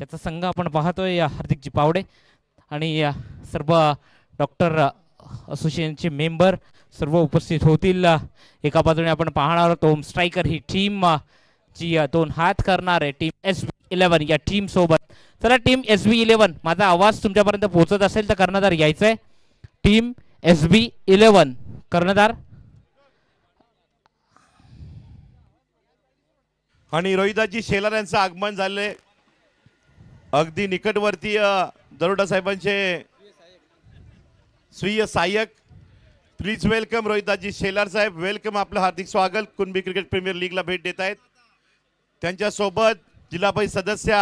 त्याचा संघ आपण पाहतोय हार्दिकजी पावडे आणि सर्व डॉक्टर असोसिएशनचे मेंबर सर्व उपस्थित होतील। एका बाजूने आपण पाहणार आहोत होम स्ट्रायकर ही टीम जी दोन हात करणार आहे टीम SB11 या टीम सोबत। चला टीम SB11 माझा आवाज तुमच्यापर्यंत पोहोचत असेल तर कर्णधार यायचंय। टीम SB11 कर्णधार आणि रोहिदाजी शेलार यांचं आगमन झाले अगदी निकटवर्तीय दरोडा साहेबांचे स्वीय सहाय्यक। Please welcome Rohidaji Shelar saheb, welcome, आपलं हार्दिक स्वागत। कुणबी क्रिकेट प्रीमियर लीगला भेट देत आहेत। त्यांच्यासोबत जिल्हा परिषद सदस्य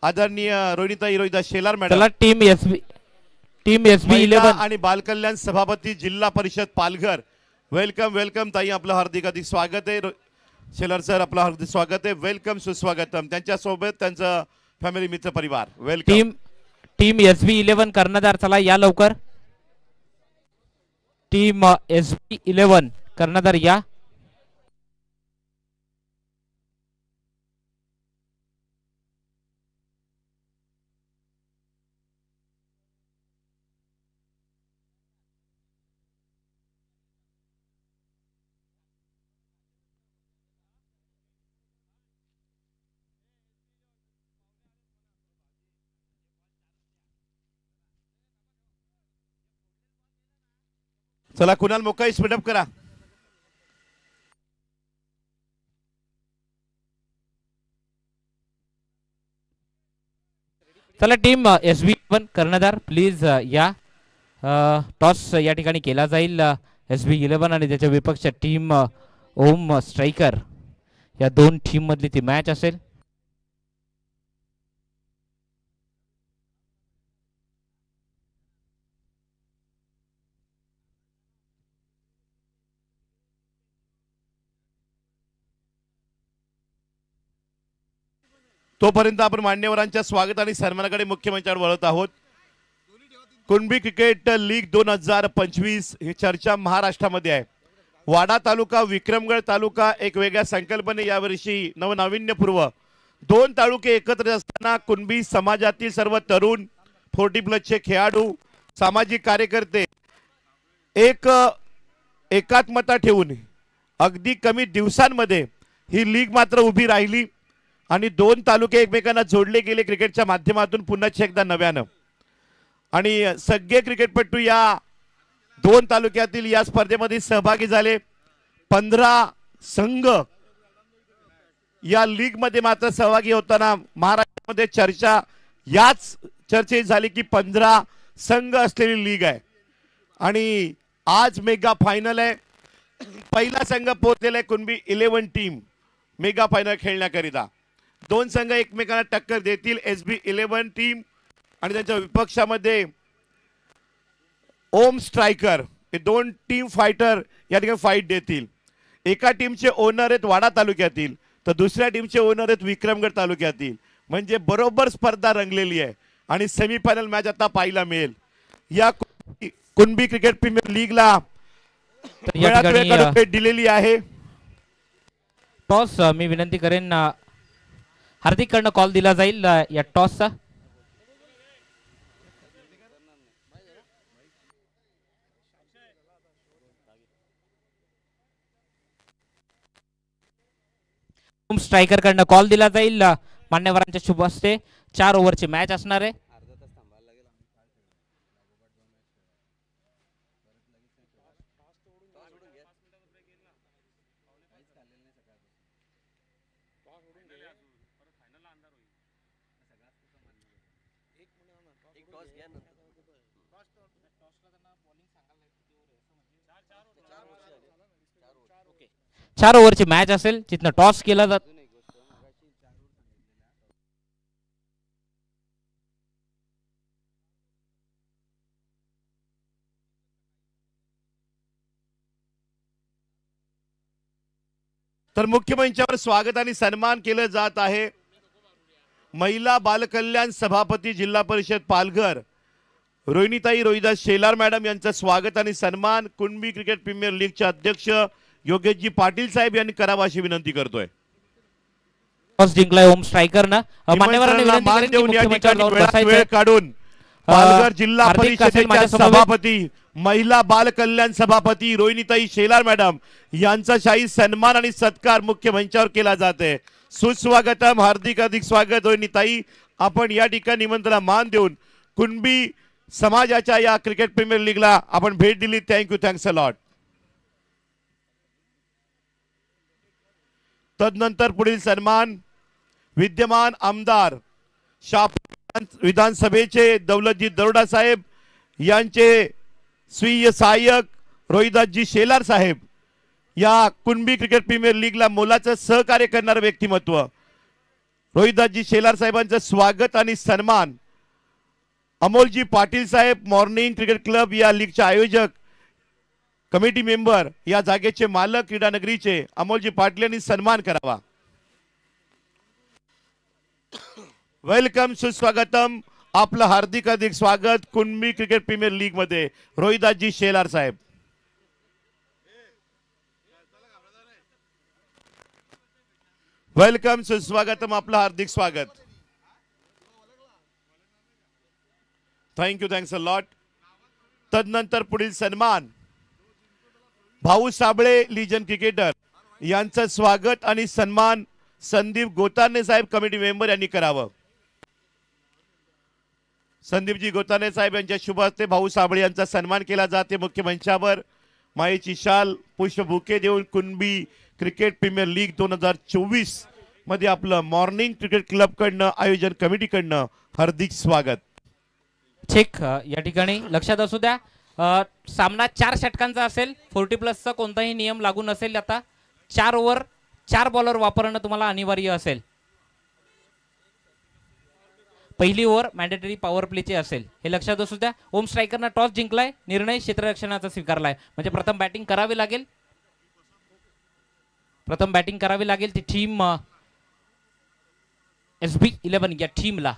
आदरणीय रोहिणीताई रोहिदास शेलार मॅडम। चला टीम SB11 आणि बालकल्याण सभापती जिल्हा परिषद पालघर, वेलकम वेलकम ताई, आपलं हार्दिक स्वागत आहे। शेलार सर आपलं हार्दिक स्वागत आहे, वेलकम सुस्वागतम। त्यांच्यासोबत त्यांचं फॅमिली मित्र परिवार, वेलकम। टीम SB11 कर्णधार चला या लवकर। टीम SB11 कर्णधार या। चला कुणाल मोकाई स्पीडअप करा। चला टीम SB11 कर्णधार प्लीज या। टॉस या ठिकाणी केला जाईल SB11 आणि त्याच्या विपक्ष टीम होम स्ट्रायकर या दोन टीम मधली ती मॅच असेल। तोपर्यंत आपण मान्यवरांच्या स्वागत आणि सन्मानाकडे मुख्य मंचावर वळत आहोत। कुणबी क्रिकेट लीग 2025 ही चर्चा महाराष्ट्रामध्ये आहे। वाडा तालुका विक्रमगड तालुका एक वेगळ्या संकल्पने यावर्षी नवनाविन्यपूर्व दोन तालुके एकत्र असताना कुणबी समाजातील सर्व तरुण 40+ खेळाडू सामाजिक कार्यकर्ते एकात्मता ठेवून अगदी कमी दिवसांमध्ये ही लीग मात्र उभी राहिली आणि दोन तालुके एकमेकांना जोडले गेले क्रिकेटच्या माध्यमातून पुन्हा एकदा नव्यानं। आणि सगळे क्रिकेटपटू या दोन तालुक्यातील या स्पर्धेमध्ये सहभागी झाले। 15 संघ या लीग मध्ये मात्र सहभागी होताना महाराष्ट्रामध्ये चर्चा याच चर्चेत झाली की 15 संघ असलेली लीग आहे आणि आज मेगा फायनल आहे। पहिला संघ पोहोचलेला आहे कुणबी 11 टीम मेगा फायनल खेळण्याकरिता। दोन संघ एकमेकांना टक्कर देतील, SB11 टीम आणि त्यांच्या विपक्षामध्ये होम स्ट्रायकर, हे दोन टीम फायटर या ठिकाणी फाईट देतील। एका टीमचे ओनर आहेत वाडा तालुक्यातील तर दुसऱ्या टीमचे ओनर आहेत विक्रमगड तालुक्यातील, म्हणजे बरोबर स्पर्धा रंगलेली आहे आणि सेमीफायनल मॅच आता पाहायला मिळेल। या कुणबी क्रिकेट प्रीमियर लीगला भेट दिलेली आहे। टॉस मी विनंती करेन हार्दिक कडनं कॉल दिला जाईल या टॉसचा। होम स्ट्रायकर कडनं कॉल दिला जाईल मान्यवरांच्या शुभ हस्ते। 4 ओव्हरची मॅच असणार आहे। चार ओव्हरची मॅच असेल जिथनं टॉस केला जात। तर मुख्य मंचावर स्वागत आणि सन्मान केलं जात आहे महिला बालकल्याण सभापती जिल्हा परिषद पालघर रोहिणीताई रोहिदास शेलार मॅडम यांचं स्वागत आणि सन्मान कुणबी क्रिकेट प्रीमियर लीगचे अध्यक्ष योगेशजी पाटील साहेब यांनी करावा अशी विनंती करतोय। टॉस जिंकलाय ओम स्ट्रायकरनं. मान्यवरांनी विनंती मान करेन की देऊन या मुख्य ठिकाणी मंचावर वेळात जाऊन वेळ बसायचं. काढून पालघर जिल्हा हार्दिक असेल परिषदेच्या माझ्या समवेत. सभापती महिला बाल कल्याण सभापती रोहिणीताई शेलार मॅडम यांचा शाही सन्मान आणि सत्कार मुख्य मंचावर केला जाते. सुस्वागतम, हार्दिक स्वागत रोहिणीताई. आपण या ठिकाणी निमंत्रणाला मान देऊन कुणबी समाजाच्या या क्रिकेट प्रीमियर लीगला आपण भेट दिली. Thank you, thanks a lot. तदनंतर पुढील सन्मान विद्यमान आमदार विधानसभेचे दौलतजी दरोडा साहेब यांचे स्वीय सहाय्यक रोहिदासजी शेलार साहेब या कुणबी क्रिकेट प्रीमियर लीगला मोलाचं सहकार्य करणारे व्यक्तिमत्व रोहिदासजी शेलार साहेबांचं स्वागत आणि सन्मान. अमोलजी पाटील साहेब मॉर्निंग क्रिकेट क्लब या लीगचे आयोजक कमिटी मेंबर या जागेचे मालक क्रीडा नगरीचे अमोलजी पाटील यांनी सन्मान करावा. वेलकम, सुस्वागतम, आपलं हार्दिक स्वागत कुणबी क्रिकेट प्रीमियर लीग मध्ये रोहिदासजी शेलार साहेब. वेलकम, सुस्वागतम, आपलं हार्दिक स्वागत. Thank you, thanks a lot. तदनंतर पुढील सन्मान भाऊ साबळे लिजन क्रिकेटर यांचं स्वागत आणि सन्मान संदीप गोताने साहेब कमिटी मेंबर यांनी करावं. संदीपजी गोताने साहेब यांच्या शुभ हस्ते भाऊ साबळे यांचा सन्मान केला जाते. मुख्य मंचावर मायेची शाल पुष्प बुके देऊन कुणबी क्रिकेट प्रीमियर लीग 2024 मध्ये आपलं मॉर्निंग क्रिकेट क्लब कडनं आयोजन कमिटीकडनं हार्दिक स्वागत. ठीक, या ठिकाणी लक्षात असू द्या सामना 4 षटकांचा असेल. 40+ चा कोणताही नियम लागू नसेल. आता 4 ओव्हर 4 बॉलर वापरणं तुम्हाला अनिवार्य असेल. पहिली ओव्हर मॅन्डेटरी पॉवर प्लेची असेल, हे लक्षात असू द्या. ओम स्ट्रायकरनं टॉस जिंकलाय, निर्णय क्षेत्ररक्षणाचा स्वीकारलाय. म्हणजे प्रथम बॅटिंग करावी लागेल. ती टीम SB11 या टीमला.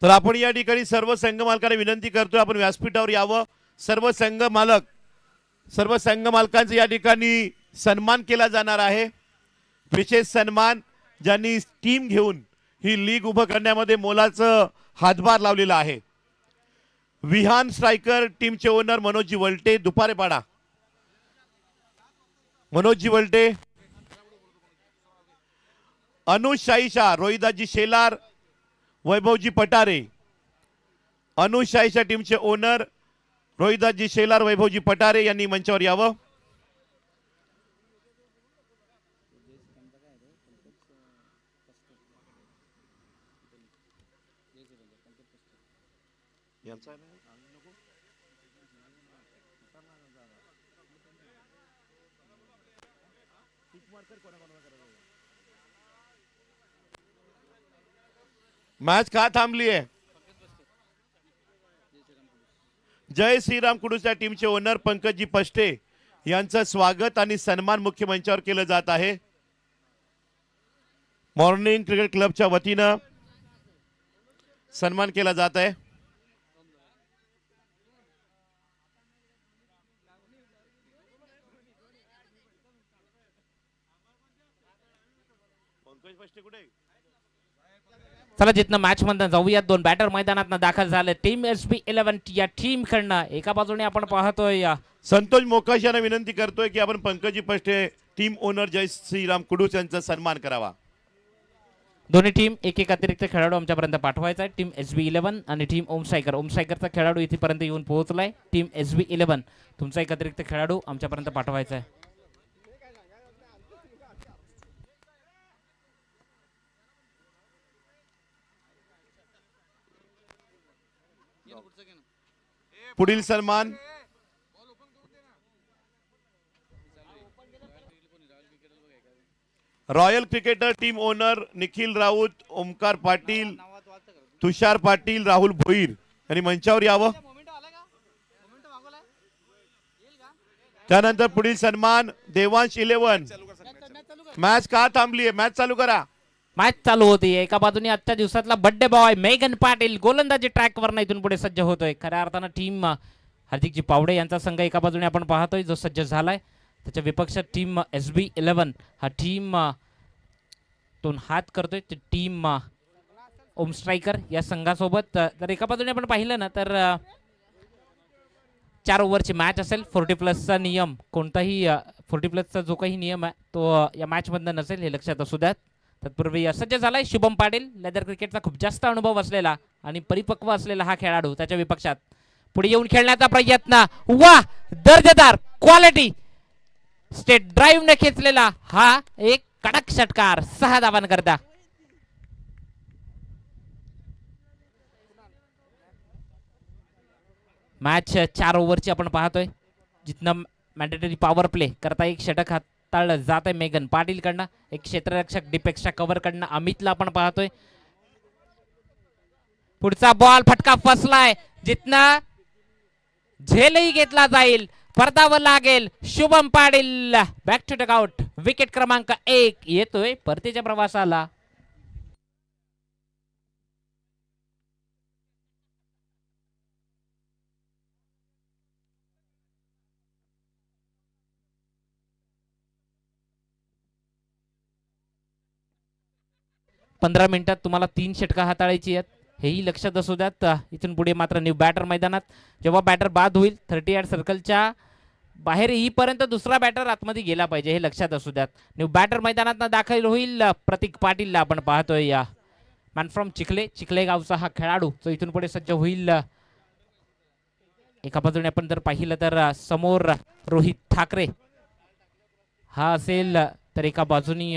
तर आपण या ठिकाणी सर्व संघ मालकांना विनंती करतोय आपण व्यासपीठावर यावं. सर्व संघ मालकांचा या ठिकाणी सन्मान केला जाणार आहे. विशेष सन्मान ज्यांनी टीम घेऊन ही लीग उभं करण्यामध्ये मोलाचं हातभार लावलेला आहे. विहान स्ट्रायकर टीमचे ओनर मनोजी वलटे दुपारेपाडा. मनोजी वलटे. अनुज शाहीशा रोहिदासजी शेलार वैभवजी पटारे. अनुज शाहीशा टीमचे ओनर रोहिदासजी शेलार वैभवजी पटारे यांनी मंचावर यावं. मॅच का थांबली आहे? जय श्रीराम कुडूस या टीमचे ओनर पंकजजी पष्टे यांचं स्वागत आणि सन्मान मुख्य मंचावर केलं जात आहे. मॉर्निंग क्रिकेट क्लबच्या वतीनं सन्मान केला जात आहे. चला जिथनं मॅच मध्ये जाऊयात. 2 बॅटर मैदानात दाखल झाले. टीम SB11 या टीम कडनं एका बाजूने आपण पाहतोय संतोष मोकाश यांना विनंती करतोय की आपण पंकजी पष्टे टीम ओनर जय श्रीराम कुडूस यांचा सन्मान करावा. दोन्ही टीम एक अतिरिक्त खेळाडू आमच्यापर्यंत पाठवायचा आहे. टीम SB11 आणि टीम ओम स्ट्रायकरचा खेळाडू इथेपर्यंत येऊन पोहोचलाय. टीम SB11 तुमचा एक अतिरिक्त खेळाडू आमच्यापर्यंत पाठवायचा आहे. पुढील सन्मान royal cricketer team owner Nikhil Raut, Omkar Patil, Tushar Patil, Rahul Bhoir यांनी मंचावर यावं. त्यानंतर पुढील सन्मान देवांश 11. मॅच का थांबली आहे? मॅच चालू करा. मॅच चालू होती. एका बाजूने आजच्या दिवसातला बर्थडे बॉय मेघन पाटील गोलंदाजी ट्रॅकवर इथून पुढे सज्ज होतोय. खऱ्या अर्थानं टीम हार्दिकजी पावडे यांचा संघ एका बाजूने आपण पाहतोय जो सज्ज झालाय. त्याच्या विपक्षात टीम SB11 हा टीम तून हात करतोय. टीम ओम स्ट्रायकर या संघासोबत जर एका बाजूने आपण पाहिलं ना तर 4 ओव्हरची मॅच असेल. 40+ नियम कोणताही 40+ जो काही नियम आहे तो या मॅच मधनं नसेल हे लक्षात असू द्यात. तत्पूर्वी सज्ज झालाय शुभम पाटील. लेदर क्रिकेटचा खूप जास्त अनुभव असलेला आणि परिपक्व असलेला हा खेळाडू त्याच्या विपक्षात पुढे येऊन खेळण्याचा प्रयत्न. वा दर्जेदार क्वालिटी स्टेट ड्राईव्ह ने खेचलेला हा एक कडक षटकार 6 धावांकरता. मॅच 4 ओव्हरची आपण पाहतोय जिथनं मॅन्डेटरी पॉवर प्ले करता एक षटक हाताळलं जात आहे मेघन पाटील कडनं. एक क्षेत्ररक्षक डिपेक्सच्या कव्हर कडनं अमितला आपण पाहतोय. पुढचा बॉल फटका फसलाय जिथनं झेलही घेतला जाईल परतावं लागेल. Shubham Patil back to dugout. Wicket क्रमांक 1 येतोय परतीच्या प्रवासाला. पंधरा मिनिटात तुम्हाला 3 षटका हाताळायची आहेत हेही लक्षात असू द्यात. इथून पुढे मात्र न्यू बॅटर मैदानात जेव्हा बॅटर बाद होईल 30 यार्ड सर्कलच्या बाहेर येईपर्यंत दुसरा बॅटर आतमध्ये गेला पाहिजे हे लक्षात असू द्यात. न्यू बॅटर मैदानात दाखल होईल प्रतीक पाटीलला आपण पाहतोय. या मॅन फ्रॉम चिखले गावचा हा खेळाडू जो इथून पुढे सज्ज होईल. एका बाजूने आपण जर पाहिलं तर समोर रोहित ठाकरे हा असेल तर एका बाजूनी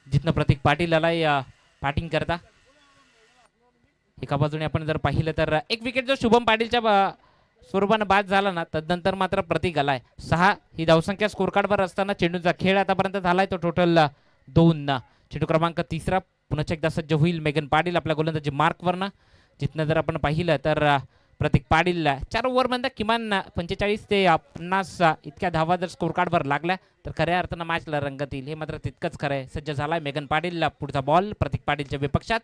जिथनं प्रतीक पाटील आलाय बॅटिंग करता. एका बाजूने आपण जर पाहिलं तर एक विकेट जो शुभम पाटीलच्या स्वरूपानं बाद झाला ना तदनंतर मात्र प्रतीक आलाय. 6 ही धावसंख्या स्कोर कार्डवर असताना चेंडूचा खेळ आतापर्यंत झालाय तो टोटल 2. चेंडू क्रमांक 3 पुन्हा एकदा सज्ज होईल मेघन पाटील आपल्या गोलंदाजी मार्कवरनं. जिथनं जर आपण पाहिलं तर प्रतीक पाटील 4 ओव्हरमध्ये किमान 45 ते 50 इतक्या धावा जर स्कोर कार्डवर लागल्या तर खऱ्या अर्थानं मॅचला रंगत येईल हे मात्र तितकंच खरं आहे. सज्ज झालाय मेघन पाटील. पुढचा बॉल प्रतीक पाटीलच्या विपक्षात.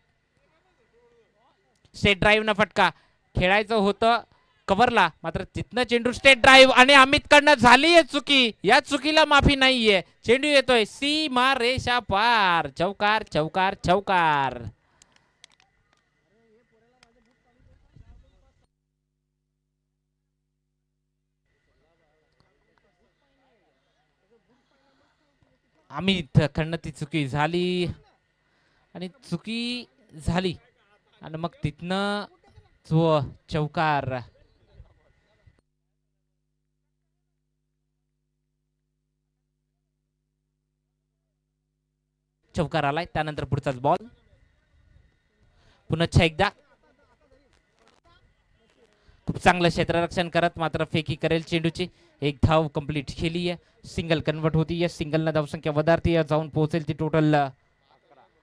स्टेट ड्राईव्ह न फटका खेळायचं होतं कव्हरला मात्र तिथनं चेंडू स्टेट ड्राईव्ह आणि अमित कडनं झाली आहे चुकी. या चुकीला माफी नाहीये. चेंडू येतोय सीमा रेषा पार. चौकार चौकार चौकार. अमित कडनं ती चुकी झाली आणि मग तिथनं जो चौकार. चौकार आलाय त्यानंतर पुढचाच बॉल. पुन्हा एकदा खूप चांगलं क्षेत्ररक्षण करत मात्र फेकी करेल चेंडूची. एक धाव कंप्लीट केली आहे. सिंगल कन्वर्ट होती आहे. सिंगलनं धावसंख्या वधारती जाऊन पोहोचेल ती टोटल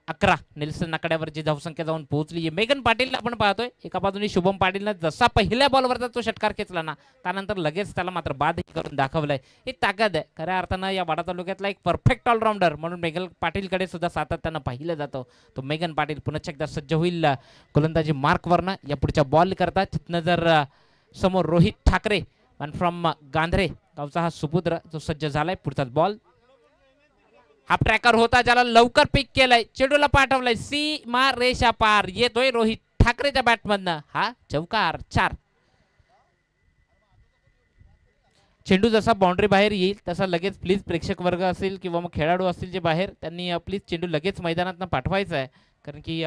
11. नेल्सन आकड्यावरची धावसंख्या जाऊन पोहोचली आहे. मेघन पाटीलला आपण पाहतोय एका बाजूने शुभम पाटीलनं जसा पहिल्या बॉलवरचा तो षटकार खेचला ना त्यानंतर लगेच त्याला मात्र बाद करून दाखवलाय. ही ताकद आहे खऱ्या अर्थानं या वाडा तालुक्यातला एक परफेक्ट ऑलराऊंडर म्हणून मेघन पाटीलकडे सुद्धा सातत्यानं पाहिलं जातं. तो मेघन पाटील पुन्हा एकदा सज्ज होईल गोलंदाजी मार्कवरनं या पुढच्या बॉल करता. तिथनं जर समोर रोहित ठाकरे वन फ्रॉम गांधरे गावचा हा सुपुत्र जो सज्ज झालाय. पुढचाच बॉल. हा ट्रॅकर होता ज्याला लवकर पिक केलाय. चेंडूला पाठवलाय सीमा रेषा पार. येतोय रोहित ठाकरेच्या बॅटमधनं हा चौकार. 4. चेंडू जसा बाउंड्री बाहेर येईल तसा लगेच प्लीज प्रेक्षक वर्ग असेल किंवा मग खेळाडू असतील जे बाहेर त्यांनी प्लीज चेंडू लगेच मैदानात पाठवायचा आहे कारण की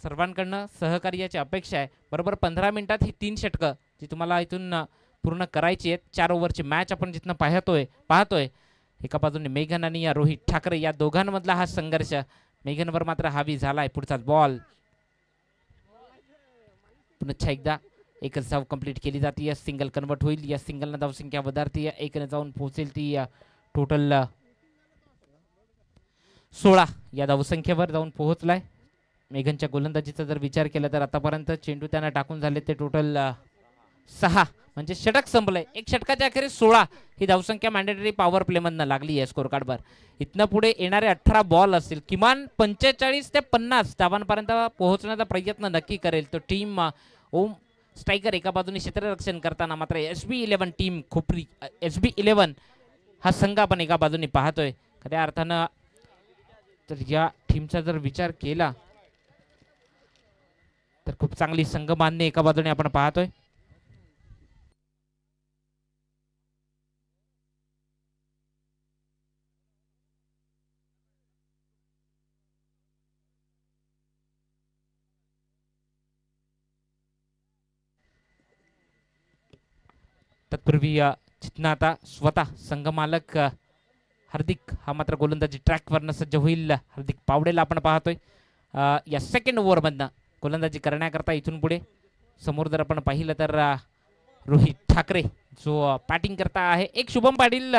सर्वांकडनं सहकार्याची अपेक्षा आहे. बरोबर 15 मिनिटात ही 3 षटकं जी तुम्हाला इथून पूर्ण करायची आहेत. 4 ओव्हरची मॅच आपण जिथनं पाहतोय एका बाजूने मेघन आणि रोहित ठाकरे या दोघांमधला हा संघर्ष मेघनवर मात्र हावी झालाय. पुढचाच बॉल. पुन्हा एकदा एकच धाव कंप्लीट केली जाते. सिंगल कन्वर्ट होईल. या सिंगलनं धावसंख्या वधारती 1 जाऊन पोहोचेल ती टोटल 16 या धावसंख्येवर जाऊन पोहोचलाय. मेघनच्या गोलंदाजीचा जर विचार केला तर आतापर्यंत चेंडू त्यांना टाकून झाले ते टोटल 6, म्हणजे षटक संपलंय. एक षटकाच्या अखेरीस 16 ही धावसंख्या मॅन्डेटरी पॉवर प्ले मधनं लागली आहे स्कोर कार्डवर. इथनं पुढे येणारे 18 बॉल असतील, किमान 45 ते 50 धावांपर्यंत पोहोचण्याचा प्रयत्न नक्की करेल तो टीम ओम स्ट्रायकर. एका बाजूने क्षेत्ररक्षण करताना मात्र SB11 टीम खोपरी, SB11 हा संघ आपण एका बाजूने पाहतोय. खऱ्या अर्थानं तर या टीमचा जर विचार केला तर खूप चांगली संघ बांधणी एका बाजूने आपण पाहतोय. तत्पूर्वी जिथनं आता स्वतः संघमालक हार्दिक हा मात्र गोलंदाजी ट्रॅकवरनं सज्ज होईल. हार्दिक पावडेला आपण पाहतोय या सेकंड ओव्हरमधनं गोलंदाजी करण्याकरता. इथून पुढे समोर जर आपण पाहिलं तर रोहित ठाकरे जो बॅटिंग करता आहे. एक शुभम पाटील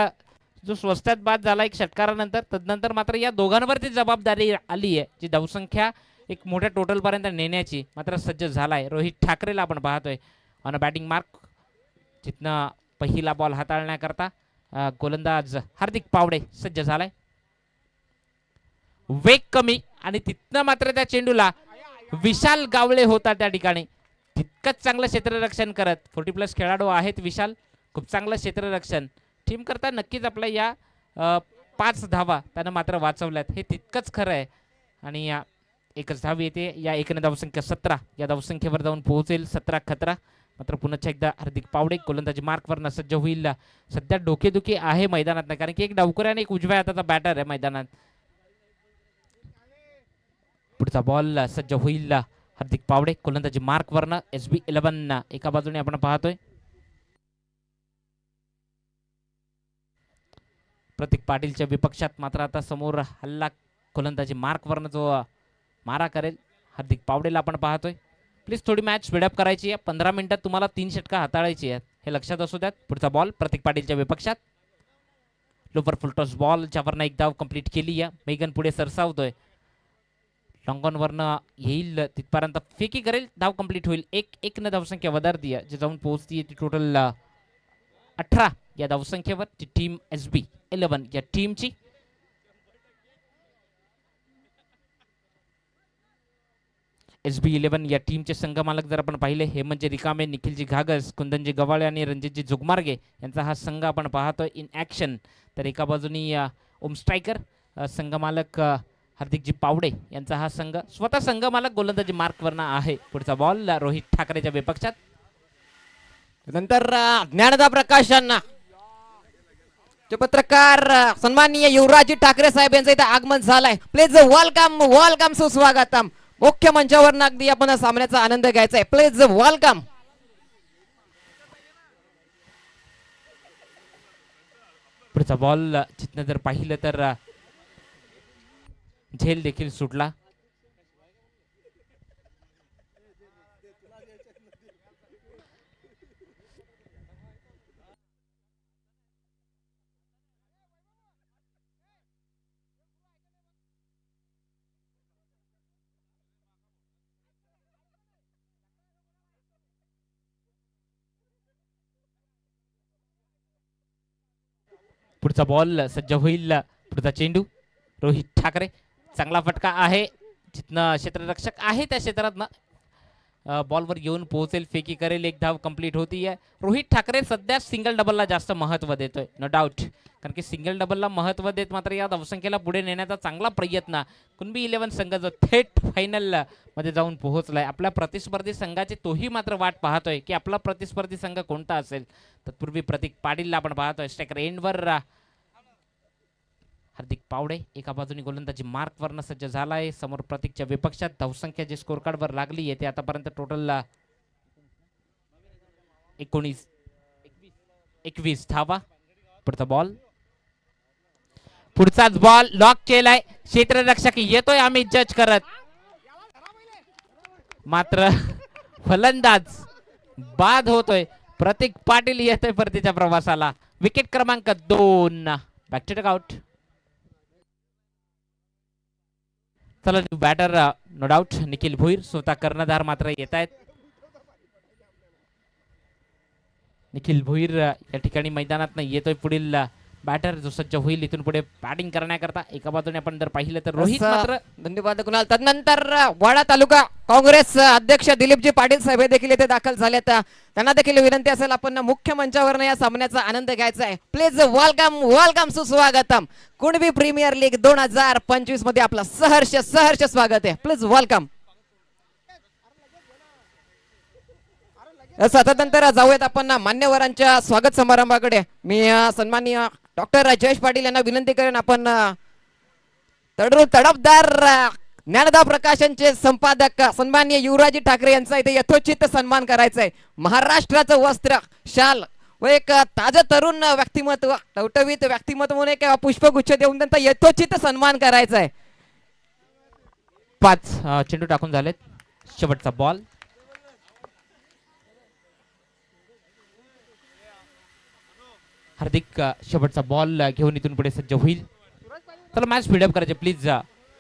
जो स्वस्तात बाद झाला एक षटकारानंतर, तदनंतर मात्र या दोघांवरती जबाबदारी आली आहे जी धावसंख्या एक मोठ्या टोटलपर्यंत नेण्याची, मात्र सज्ज झाला आहे. रोहित ठाकरेला आपण पाहतोय ऑन अ बॅटिंग मार्क. जिथनं पहिला बॉल हाताळण्याकरता गोलंदाज हार्दिक पावडे सज्ज झालाय. वेग कमी आणि तिथनं मात्र त्या चेंडूला विशाल गावळे होता त्या ठिकाणी. तितकंच चांगलं क्षेत्ररक्षण करत 40+ खेळाडू आहेत विशाल. खूप चांगलं क्षेत्ररक्षण टीम करता. नक्कीच आपल्या या 5 धावा त्यानं मात्र वाचवल्यात हे तितकंच खरं आहे. आणि एकच धाव येते या एकने धावसंख्या 17 या धावसंख्येवर जाऊन पोहोचेल. 17 खतरा. मात्र पुन्हा एकदा हार्दिक पावडे गोलंदाजी मार्कवर सज्ज होईल. सध्या डोकेदुखी आहे मैदानात, कारण की एक डावकर आणि एक उजव्या हाताचा बॅटर आहे मैदानात. पुढचा बॉल सज्ज होईल हार्दिक पावडे गोलंदाजी मार्कवरनं. SB11 एका बाजूने आपण पाहतोय. प्रतीक पाटीलच्या विपक्षात मात्र आता समोर हल्ला गोलंदाजी मार्कवरनं जो मारा करेल हार्दिक पावडेला आपण पाहतोय. प्लीज थोडी मॅच स्पीडअप करायची आहे. 15 मिनिटात तुम्हाला 3 षटका हाताळायची आहेत हे लक्षात असू द्यात. पुढचा बॉल प्रतीक पाटीलच्या विपक्षात. लोवर फुलटॉस बॉल ज्यावरनं एक धाव कंप्लीट केली आहे. मेघन पुढे सरसावतोय. लॉंगॉन वरनं येईल तिथपर्यंत फेकी करेल, धाव कंप्लीट होईल. एक न धावसंख्या वधारती आहे जी जाऊन पोहोचती ती टोटल 18 या धावसंख्येवर. ती टीम SB11 या टीमची. SB11 या टीमचे संघमालक जर आपण पाहिले हे म्हणजे रिकामे, निखिलजी घागस, कुंदनजी गवाळे आणि रणजितजी जुगमार्गे यांचा हा संघ आपण पाहतोय इन ॲक्शन. तर एका बाजूनी ओम स्ट्रायकर संघमालक हार्दिकजी पावडे यांचा हा संघ. स्वतः संघमालक गोलंदाजी मार्कवरनं आहे. पुढचा बॉल रोहित ठाकरेच्या विपक्षात. नंतर ज्ञानदा प्रकाशन जे पत्रकार सन्माननीय युवराजी ठाकरे साहेब यांचं इथे आगमन झालंय. प्लीज वेलकम वेलकम सुस्वागतम. मुख्य मंचावर अगदी आपण सामन्याचा आनंद घ्यायचा आहे. Please welcome. पुढचा बॉल जिथनं जर पाहिलं तर झेल देखील सुटला. पुढचा बॉल सज्ज होईल. पुढचा चेंडू रोहित ठाकरे. चांगला फटका आहे. जिथनं क्षेत्ररक्षक आहे त्या क्षेत्रातनं बॉलवर येऊन पोहोचेल, फेकी करेल, एक धाव कंप्लीट होती आहे. रोहित ठाकरे सध्या सिंगल डबलला जास्त महत्त्व देतोय नो डाऊट, कारण की सिंगल डबलला महत्त्व देत मात्र या धावसंख्येला पुढे नेण्याचा चांगला प्रयत्न कुणबी 11 संघ जो थेट फायनल मध्ये जाऊन पोहोचलाय. आपल्या प्रतिस्पर्धी संघाची तोही मात्र वाट पाहतोय की आपला प्रतिस्पर्धी संघ कोणता असेल. तत्पूर्वी प्रतीक पाटीलला आपण पाहतोय स्ट्रायकर एंडवर. हार्दिक पावडे एका बाजूने गोलंदाजी मार्कवरनं सज्ज झालाय. समोर प्रतीकच्या विपक्षात धावसंख्या जी स्कोर कार्डवर लागली आहे ते आतापर्यंत टोटल 21 धावा. पुढचा बॉल, पुढचाच बॉल लॉक केलाय. क्षेत्ररक्षक येतोय आम्ही जज करत, मात्र फलंदाज बाद होतोय. प्रतीक पाटील येतोय परतीच्या प्रवासाला. विकेट क्रमांक 2. Back to the out. चला batter no doubt Nikhil Bhoir, स्वतः कर्णधार मात्र येत आहेत. निखिल भोईर या ठिकाणी मैदानात येतोय. पुढील बॅटर जो सज्ज होईल इथून पुढे बॅटिंग करण्याकरता. एका बाजूने आपण जर पाहिलं तर रोहित मात्र धन्यवाद कुणाल. तदनंतर वाडा तालुका काँग्रेस अध्यक्ष दिलीपजी पाटील साहेब देखील इथे दाखल झालेत. त्यांना देखील विनंती असेल आपण मुख्य मंचावर या सामन्याचा आनंद घ्यायचा आहे. प्लीज वेलकम वेलकम सुस्वागतम. कुणबी प्रीमियर लीग 2025 मध्ये आपलं सहर्ष सहर्ष स्वागत आहे. Please welcome. तदनंतर जाऊयात आपण मान्यवरांच्या स्वागत समारंभाकडे. मी सन्माननीय डॉक्टर जयेश पाटील यांना विनंती करेन आपण तडफदार ज्ञानदा प्रकाशनचे संपादक सन्माननीय युवराजी ठाकरे यांचा इथे यथोचित सन्मान करायचा आहे. महाराष्ट्राचं वस्त्र शाल व एक ताजं तरुण व्यक्तिमत्व टवटवीत व्यक्तिमत्व म्हणून एक पुष्पगुच्छ देऊन त्यांचा यथोचित सन्मान करायचा आहे. 5 चेंडू टाकून झालेत. शेवटचा बॉल. हार्दिक शेवटचा बॉल घेऊन इथून पुढे सज्ज होईल. चला मॅच स्पीडअप करायचे प्लीज.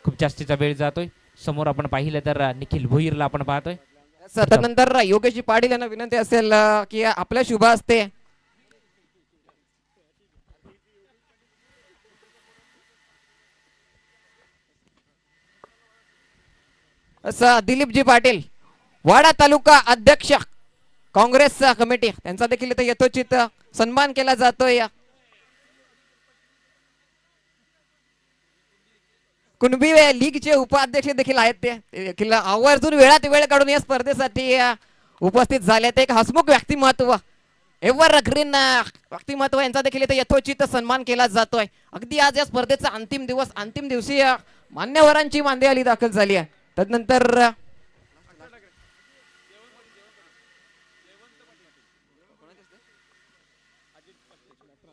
खूप जास्तीचा वेळ जातोय. समोर आपण पाहिलं तर निखिल भोईरला आपण पाहतोय. त्यानंतर योगेशजी पाटील यांना विनंती असेल की आपल्या शुभ हस्ते असं दिलीपजी पाटील वाडा तालुका अध्यक्ष काँग्रेस कमिटी त्यांचा देखील इथे यथोचित सन्मान केला जातोय. कुणबी लीगचे उपाध्यक्ष देखील आहेत. ते देखील आवर्जून वेळात वेळ काढून या स्पर्धेसाठी उपस्थित झाले. एक हसमुख व्यक्तिमत्व एव्हर ग्रीन व्यक्तिमत्व यांचा देखील इथे यथोचित सन्मान केला जातोय. अगदी आज या स्पर्धेचा अंतिम दिवस. अंतिम दिवशी मान्यवरांची मांदियाली दाखल झाली आहे. तदनंतर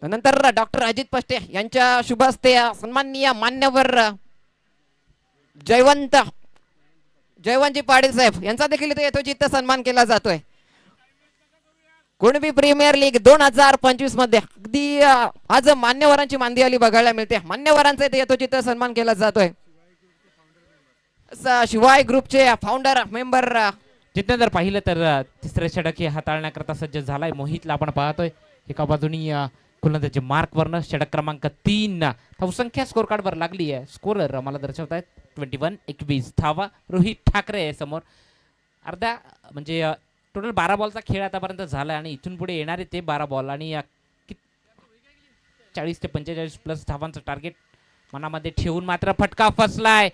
नंतर डॉक्टर अजित पष्टे यांच्या शुभ हस्ते सन्माननीय मान्यवर जयवंतजी पाटील साहेब यांचा देखील इथे यथोचित सन्मान केला जातोय. कुणबी प्रीमियर लीग 2025 मध्ये अगदी आज मान्यवरांची मांदियाली बघायला मिळते. मान्यवरांचा इथे यथोचित सन्मान केला जातोय. शिवाय ग्रुपचे फाउंडर मेंबर जिथं जर पाहिलं तर तिसरे षटक हे हाताळण्याकरता सज्ज झालाय. मोहितला आपण पाहतोय. एका बाजूनी फलंदाजी मार्क वरनं षटक क्रमांक 3 धावसंख्या स्कोर कार्ड वर लागली आहे. स्कोरर आम्हाला दर्शवतायत 21 धावा. रोहित ठाकरे आहे समोर. अर्धा म्हणजे टोटल 12 बॉलचा खेळ आतापर्यंत झाला आणि इथून पुढे येणारे ते 12 बॉल आणि 40 ते 45 प्लस धावांचं टार्गेट मनामध्ये ठेवून मात्र फटका फसलाय.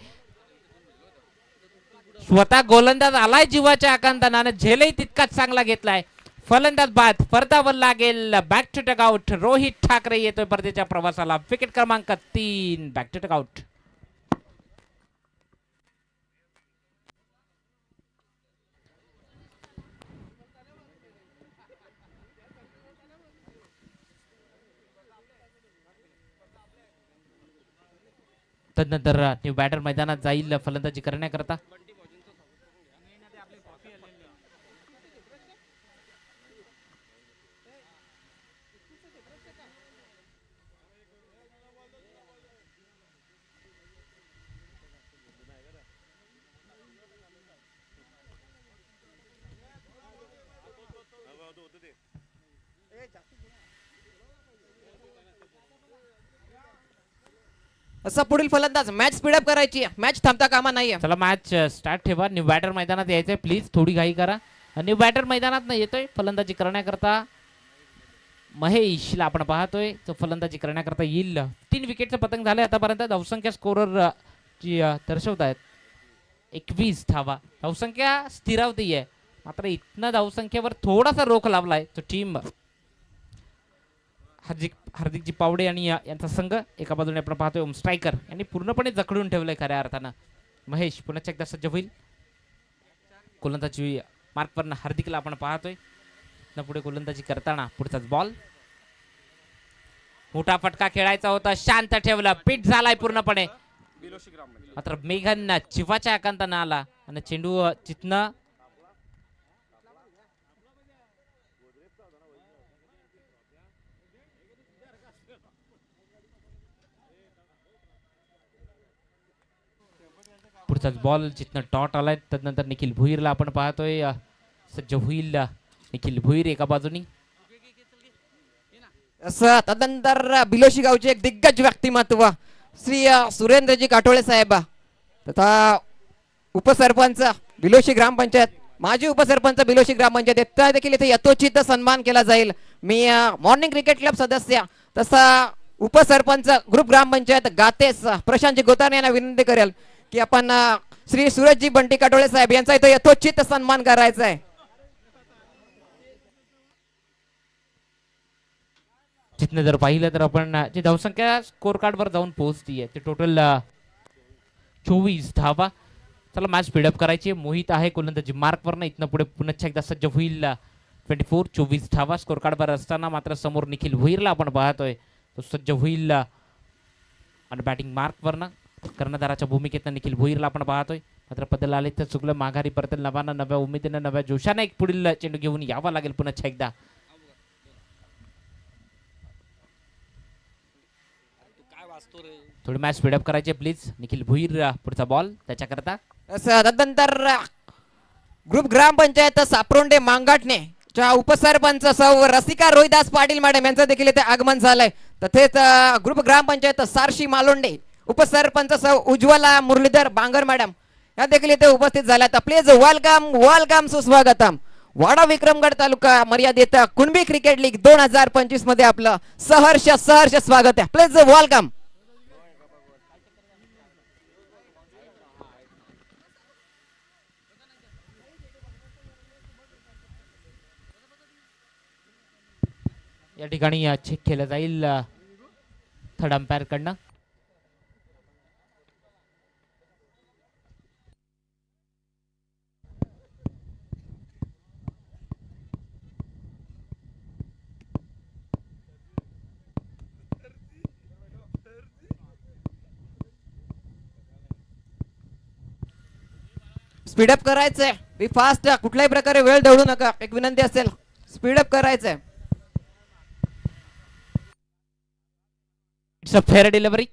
स्वतः गोलंदाज आलाय जीवाच्या आकांताने. झेलही तितकाच चांगला घेतलाय. फलंदाज बाद परदावर लागेल. Back to dugout. Rohit Thakre येतोय परदेच्या प्रवासाला. विकेट क्रमांक 3 बॅक टू टकआउट. तदनंतर न्यू बॅटर मैदानात जाईल फलंदाजी करण्याकरता. असा पुढील फलंदाज. मॅच स्पीडअप करायची. मॅच थांबता कामा नाहीये. चला मॅच स्टार्ट ठेवा. न्यू बॅटर मैदानात यायचंय प्लीज. थोडी घाई करा. न्यू बॅटर मैदानात येतोय फलंदाजी करण्याकरता. महेशला आपण पाहतोय तो फलंदाजी करण्याकरता येईल. 3 विकेटचं पतंग झालंय आतापर्यंत. धावसंख्या स्कोरर जी दर्शवत आहेत 21 धावा. धावसंख्या स्थिरावती आहे मात्र इथनं धावसंख्येवर थोडासा रोख लावलाय तो टीम हार्दिकजी पावडे आणि यांचा संघ. एका बाजूने आपण पाहतोय ओम स्ट्रायकर यांनी पूर्णपणे जखडून ठेवलंय खऱ्या अर्थानं. महेश पुन्हा एकदा सज्ज होईल. गोलंदाजी मार्कवरनं हार्दिकला आपण पाहतोय. न पुढे गोलंदाजी करताना पुढचाच बॉल. मोठा फटका खेळायचा होता. शांत ठेवला. पीठ झालाय पूर्णपणे मात्र मेघन चिवाच्या आकांतानं आला आणि चेंडू जिथनं पुढचाच बॉल जिथनं डॉट आलाय त्यानंतर निखिल भुईरला आपण पाहतोय सज्ज होईल निखिल भुईर एका बाजूनी. असं तदनंतर बिलोशी गावचे एक दिग्गज व्यक्तिमत्व श्री सुरेंद्रजी काटोळे साहेब तथा उपसरपंच बिलोशी ग्रामपंचायत माजी उपसरपंच बिलोशी ग्रामपंचायत त्या देखील इथे यथोचित सन्मान केला जाईल. मी मॉर्निंग क्रिकेट क्लब सदस्य तसा उपसरपंच ग्रुप ग्रामपंचायत गातेस प्रशांतजी गोताने यांना विनंती करेल की आपण श्री सूरजजी बंटी काटोळे साहेब यांचा इथे यथोचित सन्मान करायचा आहे. जिथनं जर पाहिलं तर आपण जी धावसंख्या स्कोर कार्डवर जाऊन पोहोचतीये ते टोटल 24 धावा. चला मॅच स्पीडअप करायची. मोहित आहे गोलंदाजी मार्कवर, इथनं पुढे पुन्हा एकदा सज्ज होईल 24 धावा स्कोर कार्डवर असताना मात्र समोर निखिल भुईरला आपण पाहतोय तो सज्ज होईल आणि बॅटिंग मार्कवरनं कर्णधाराच्या भूमिकेतनं निखिल भुईरला आपण पाहतोय. मात्र बदल आले तर चुकलं, माघारी परत नव्यानं नव्या उमेदीनं नव्या जोशाने एक पुढील चेंडू घेऊन यावं लागेल पुन्हा एकदा. थोडी मॅच स्पीडअप करायची प्लीज. निखिल भुईर पुढचा बॉल त्याच्याकरता. तदनंतर ग्रुप ग्रामपंचायत सापरोंडे मांगाटणे च्या उपसरपंच सौ रसिका रोहिदास पाटील मॅडम यांचं देखील इथे आगमन झालंय. तसेच ग्रुप ग्रामपंचायत सारशी मालोंडे उपसरपंच सौ उज्ज्वला मुरलीधर बांगर मॅडम या देखील इथे उपस्थित झाल्यात. प्लीज वेलकम वेलकम सुस्वागतम. वाडा विक्रमगड तालुका मर्यादित कुणबी क्रिकेट लीग 2025 मध्ये आपलं सहर्ष स्वागत आहे. Please welcome. या ठिकाणी चेक केलं जाईल थर्ड अंपायर कडनं. स्पीडअप करायचंय. बी फास्ट. कुठल्याही प्रकारे वेळ दवडू नका. एक विनंती असेल स्पीडअप करायचंय. It's a fair delivery.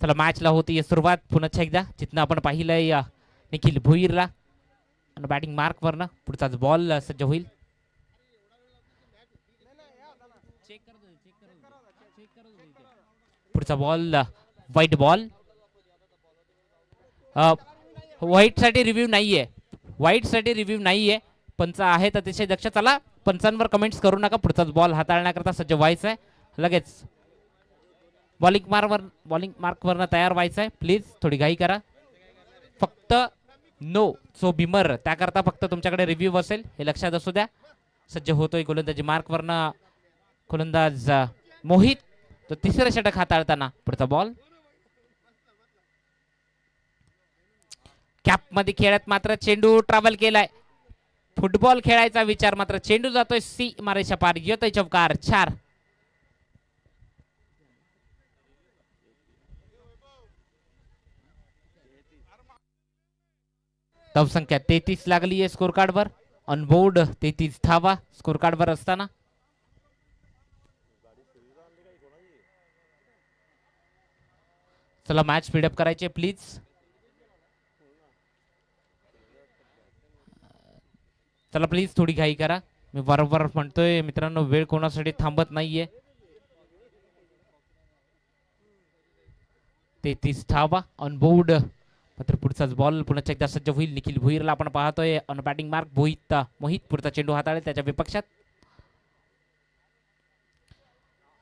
चला मॅचला होती सुरुवात पुन्हा एकदा. जिथनं आपण पाहिलंय निखिल भुईरला आणि बॅटिंग मार्कवरनं पुढचाच बॉल सज्ज होईल. पुढचा बॉल व्हाईट बॉल. व्हाईट साठी रिव्ह्यू नाहीये. व्हाईट साठी रिव्ह्यू नाहीये. पंच आहेत अतिशय दक्ष. चला पंचांवर कमेंट्स करू नका. पुढचाच बॉल हाताळण्याकरता सज्ज व्हायचं आहे. लगेच बॉलिंग मार्कवरनं तयार व्हायचं आहे. प्लीज थोडी घाई करा. फक्त नो सो बिमर त्याकरता फक्त तुमच्याकडे रिव्ह्यू असेल हे लक्षात असू द्या. सज्ज होतोय गोलंदाजी मार्कवरनं गोलंदाज मोहित तो तिसरं षटक हाताळताना. पुढचा बॉल कॅप मध्ये खेळत मात्र चेंडू ट्रॅव्हल केलाय. फुटबॉल खेळायचा विचार मात्र चेंडू जातोय सी मारेच्या पार. येतोय चौकार 4. धावसंख्या 33 लागली आहे स्कोर कार्डवर. ऑनबोर्ड 33 धावा स्कोर कार्डवर असताना. चला मॅच स्पीडअप करायचे प्लीज. चला प्लीज थोडी घाई करा. मी वारंवार म्हणतोय मित्रांनो वेळ कोणासाठी थांबत नाहीये. 33 धावा ऑनबोर्ड. मात्र पुढचाच बॉल पुन्हा एकदा सज्ज होईल. निखिल भुईरला आपण पाहतोय ऑन बॅटिंग मार्क. मोहित पुढचा चेंडू हाताळेल त्याच्या विपक्षात.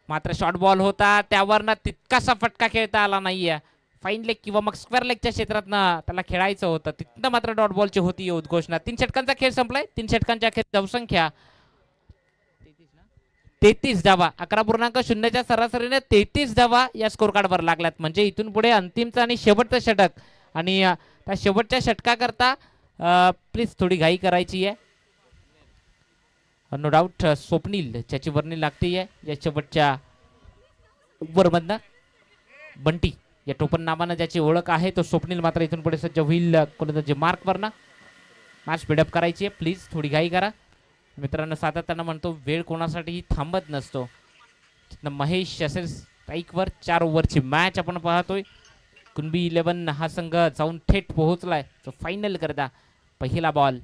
मात्र शॉर्ट बॉल होता त्यावर ना तितकासा फटका खेळता आला नाहीये. फाईन लेग किंवा मग स्क्वेअर लेगच्या क्षेत्रात त्याला खेळायचं होतं. तिथनं मात्र डॉट बॉलची होती उद्घोषणा. 3 षटकांचा खेळ संपलाय. 3 षटकांच्या खेळ धावसंख्या 33 धावा. 11.0च्या सरासरीने 33 धावा या स्कोर कार्डवर लागल्यात. म्हणजे इथून पुढे अंतिमचा आणि शेवटचं षटक आणि त्या शेवटच्या षटकाकरता प्लीज थोडी घाई करायची आहे. नो डाऊट स्वप्नील ज्याची वर्णी लागते या शेवटच्या ओव्हरमधनं बंटी या टोपण नावानं ज्याची ओळख आहे तो स्वप्नील मात्र इथून पुढे सज्ज होईल गोलंदाजी मार्कवरनं. मॅच स्पीडअप करायची आहे प्लीज थोडी घाई करा. मित्रांनो सातत्यानं म्हणतो वेळ कोणासाठीही थांबत नसतो. महेश असेल स्ट्राईकवर. 4 ओव्हरची मॅच आपण पाहतोय. कुणबी 11 हा संघ जाऊन थेट पोहोचलाय तो फायनल करता पहिला बॉल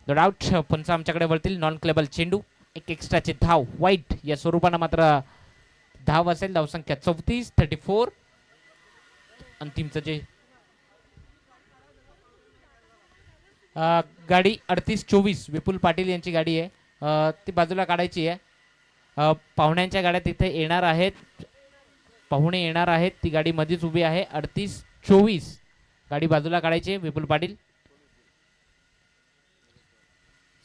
नो डाऊट पंच आमच्याकडे वळतील नॉन क्लेबल चेंडू एक एक्स्ट्राची धाव वाईट या स्वरूपानं मात्र धाव असेल धावसंख्या 34 34 अंतिमचं जे गाडी 38-24 विपुल पाटील यांची गाडी आहे ती बाजूला काढायची आहे पाहुण्यांच्या गाड्या तिथे येणार आहेत पाहुणे येणार आहेत ती गाडी मध्येच उभी आहे 38-24 गाडी बाजूला काढायची विपुल पाटील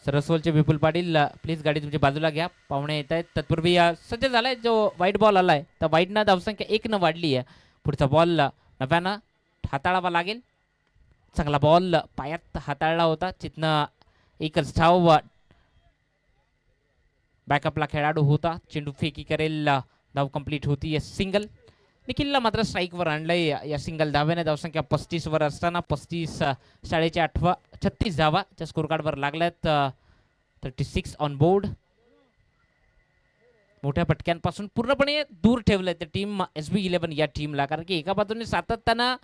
सरसवलचे विपुल पाटील प्लीज गाडी तुमची बाजूला घ्या पाहुणे येत आहेत तत्पूर्वी सज्ज झालाय जो वाईट बॉल आलाय तर वाईटनं धावसंख्या 1 न वाढली आहे पुढचा बॉल नव्यानं हाताळावा लागेल चांगला बॉल पायात हाताळला होता तिथनं एकच धाव बॅकअपला खेळाडू होता चेंडू फेकी करेल धाव कंप्लीट होती सिंगल निखिलला मात्र स्ट्राईकवर आणलंय या सिंगल धाव्याने धावसंख्या 35 वर असताना 35 शाळेच्या 36 धावा त्या स्कोर कार्डवर लागल्यात 36 ऑन बोर्ड मोठ्या पटक्यांपासून पूर्णपणे दूर ठेवलंय त्या टीम SB11 या टीमला कारण की एका बाजूने सातत्यानं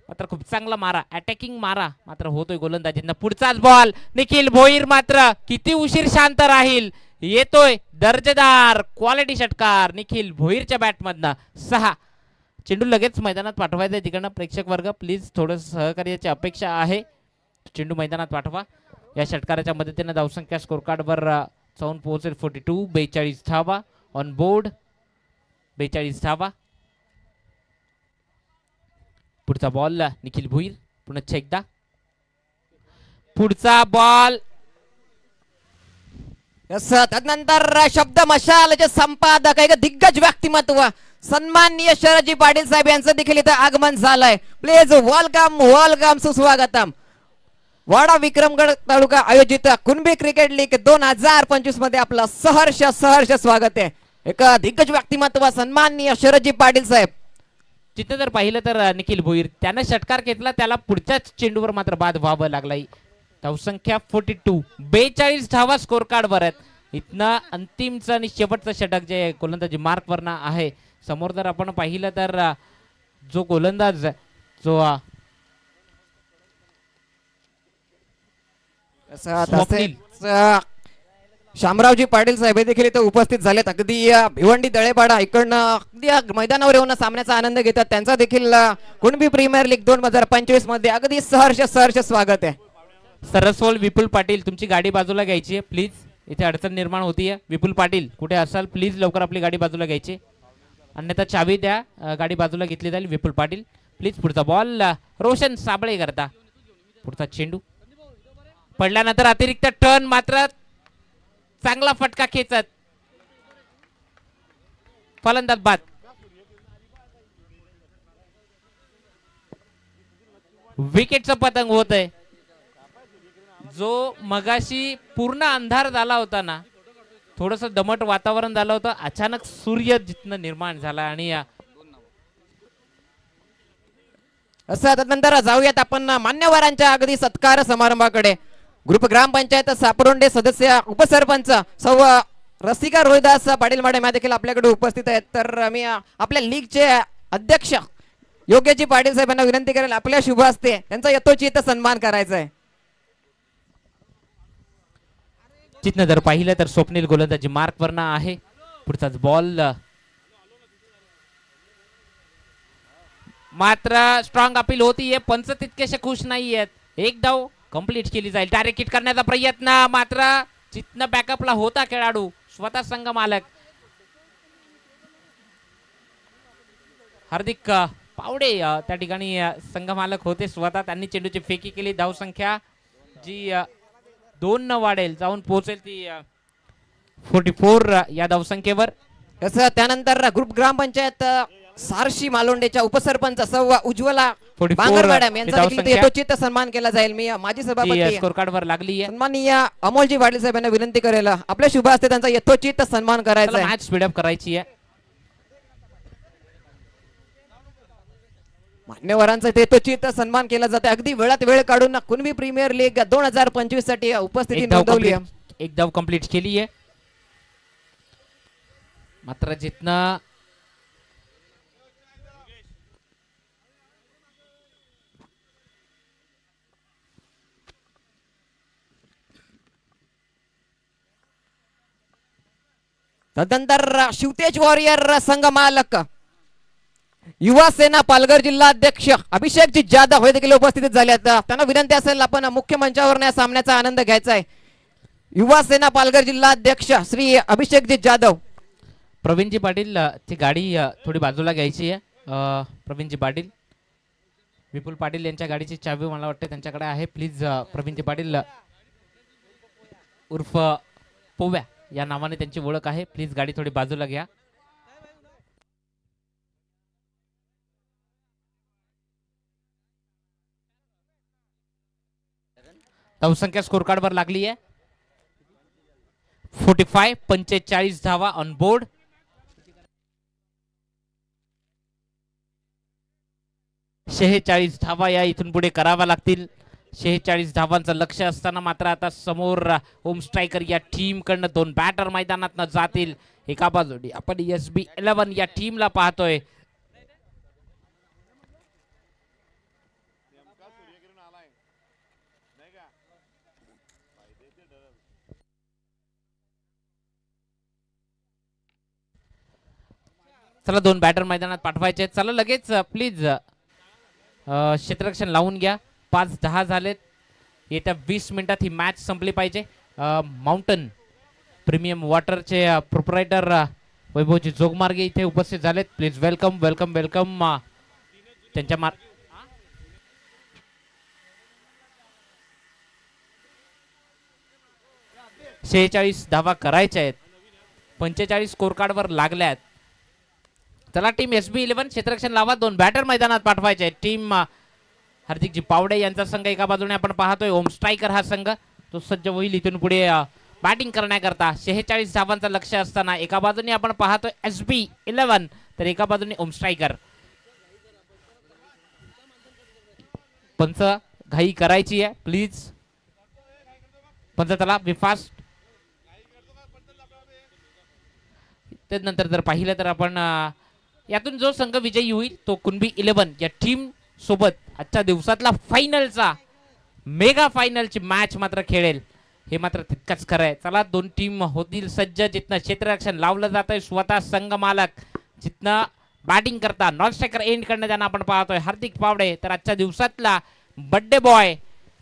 मात्र खूप चांगला मारा अटॅकिंग मारा मात्र होतोय गोलंदाजींना पुढचाच बॉल निखिल भोईर मात्र किती उशीर शांत राहील येतोय दर्जेदार क्वालिटी षटकार निखिल भोईरच्या बॅटमधनं 6 चेंडू लगेच मैदानात पाठवायचा आहे तिकडनं प्रेक्षक वर्ग प्लीज थोडं सहकार्याची अपेक्षा आहे चेंडू मैदानात पाठवा या षटकाराच्या मदतीने धावसंख्या स्कोर कार्डवर जाऊन पोहोचेल 42 42 धावा ऑन बोर्ड 42 धावा पुढचा बॉल निखिल भोईर पुन्हा एकदा पुढचा बॉल तदनंतर शब्द मशालचे संपादक एक दिग्गज व्यक्तिमत्व सन्माननीय शरदजी पाटील साहेब यांचं देखील इथं आगमन झालंय प्लीज वेलकम वेलकम सुस्वागतम वाडा विक्रमगड तालुका आयोजित कुणबी क्रिकेट लीग 2025 मध्ये आपलं सहर्ष सहर्ष स्वागत आहे एक दिग्गज व्यक्तिमत्व सन्माननीय शरदजी पाटील साहेब तिथे जर पाहिलं तर निखिल भोईर त्याने षटकार घेतला त्याला पुढच्याच चेंडूवर मात्र बाद व्हावं लागलाय धावसंख्या 42 42 धावा स्कोर कार्डवर आहेत इथनं अंतिमचं आणि शेवटचं षटक जे गोलंदाजी मार्क वरना आहे समोर जर आपण पाहिलं तर जो गोलंदाज जो शामरावजी पाटील साहेब देखील इथे उपस्थित झालेत अगदी भिवंडी दळेपाडा इकडनं अगदी मैदानावर येऊन सामन्याचा आनंद घेतात त्यांचा देखील कुणबी प्रीमियर लीग 2025 मध्ये अगदी सहर्ष सहर्ष स्वागत आहे सरसवल विपुल पाटील तुमची गाडी बाजूला घ्यायची आहे प्लीज इथे अडचण निर्माण होतीये विपुल पाटील कुठे असाल प्लीज लवकर आपली गाडी बाजूला घ्यायची अन्यथा चावी द्या गाडी बाजूला घेतली जाईल विपुल पाटील प्लीज पुढचा बॉल रोशन साबळे करता पुढचा चेंडू पडल्यानंतर अतिरिक्त टर्न मात्र चांगला फटका खेचत फलंदाज बाद विकेटचं पतंग होत आहे जो मगाशी पूर्ण अंधार झाला होता ना थोडस दमट वातावरण झालं होतं अचानक सूर्य जिथनं निर्माण झाला आणि असं त्यानंतर जाऊयात आपण मान्यवरांच्या अगदी सत्कार समारंभाकडे ग्रुप ग्रामपंचायत सापरोंडे सदस्य उपसरपंच सौ रसिका रोहिदास पाटील मॅडम या देखील आपल्याकडे उपस्थित आहेत तर मी आपल्या लीगचे अध्यक्ष योग्यजी पाटील साहेबांना विनंती करेल आपल्या शुभ हस्ते त्यांचा यथोचित सन्मान करायचा आहे जिथनं जर पाहिलं तर स्वप्नील गोलंदाजी मार्क वरना आहे पुढचाच बॉल मात्र स्ट्रॉंग अपील होतीये पंच तितकेसे खुश नाही आहेत एक धाव कंप्लीट केली जाईल डायरेक्ट हिट करण्याचा प्रयत्न मात्र जिथनं बॅकअपला होता खेळाडू स्वतः संघ मालक हार्दिक पावडे त्या ठिकाणी संघ मालक होते स्वतः त्यांनी चेंडूची फेकी केली धावसंख्या जी 2 न वाढेल जाऊन पोहोचेल ती 44 या धावसंख्येवर त्यानंतर ग्रुप ग्रामपंचायत सारशी मालोंडेच्या उपसरपंच सौ उज्ज्वला बांगर मॅडम यांचा देखील यथोचित सन्मान केला जाईल मी माजी सभापती स्कोर कार्ड वर लागली आहे सन्माननीय अमोलजी पाटील साहेबांना विनंती करेल आपल्या शुभ हस्ते त्यांचा यथोचित सन्मान करायचा आहे मॅच स्पीड अप करायची आहे मान्यवरांचा यथोचित सन्मान केला जाते अगदी वेळात वेळ काढून कुणबी प्रीमियर लीग 2025 साठी उपस्थिती नोंदवली एक धाव कंप्लीट केली आहे मात्र जिथनं तदनंतर शिवतेज वॉरियर संघ मालक युवा सेना पालघर जिल्हा अध्यक्ष अभिषेकजी जाधव हे देखील उपस्थित झाले आहेत. त्यांना विनंती असेल आपण मुख्य मंचावर या सामन्याचा आनंद घ्यायचा आहे. युवा सेना पालघर जिल्हा अध्यक्ष श्री अभिषेकजी जाधव. प्रवीणजी पाटील ती गाडी थोडी बाजूला घ्यायची आहे. प्रवीणजी पाटील, विपुल पाटील यांच्या गाडीची चावी मला वाटते त्यांच्याकडे आहे. प्लीज प्रवीणजी पाटील उर्फ पोव्या या नावाने त्यांची ओळख आहे. प्लीज गाडी थोडी बाजूला घ्या. धावसंख्या स्कोर कार्ड वर लागली आहे 45. 45 धावा ऑन बोर्ड. शेहेचाळीस धावा या इथून पुढे करावा लागतील. 46 धावांचं लक्ष असताना मात्र आता समोर होम स्ट्रायकर या टीम कडनं 2 बॅटर मैदानात जातील. एका बाजूने आपण SB11 या टीमला पाहतोय. चला 2 बॅटर मैदानात पाठवायचे. चला लगेच प्लीज क्षेत्ररक्षण लावून घ्या. 5-10 झालेत. येत्या 20 मिनिटात ही मॅच संपली पाहिजे. माउंटन प्रीमियम वॉटरचे प्रोप्रायटर वैभवजी जोगमार्गे इथे उपस्थित झालेत. Please welcome welcome welcome. त्यांच्या 46 धावा करायच्या आहेत. 45 स्कोर कार्ड वर लागल्यात. चला टीम SB11 क्षेत्ररक्षण लावा. 2 बॅटर मैदानात पाठवायचे. टीम हार्दिकजी पावडे यांचा संघ एका बाजूने आपण पाहतोय. होम स्ट्रायकर हा संघ तो सज्ज होईल इथून पुढे बॅटिंग करण्याकरता. 46 धावांचं लक्ष असताना एका बाजूने आपण पाहतोय SB11 तर एका बाजूने होम स्ट्रायकर. पंच घाई करायची आहे प्लीज. पंच चला बी फास्ट. त्यानंतर जर पाहिलं तर आपण यातून जो संघ विजयी होईल तो कुणबी 11 या टीम सोबत आजच्या दिवसातला फायनलचा मेगा फायनलची मॅच मात्र खेळेल. हे मात्र तितकंच खरं आहे. चला 2 टीम होतील सज्ज. जिथनं क्षेत्ररक्षण लावलं जात आहे स्वतः संघ मालक, जिथनं बॅटिंग करता नॉन स्ट्रायकर एंड करणं त्यांना आपण पाहतोय हार्दिक पावडे. तर आजच्या दिवसातला बड्डे बॉय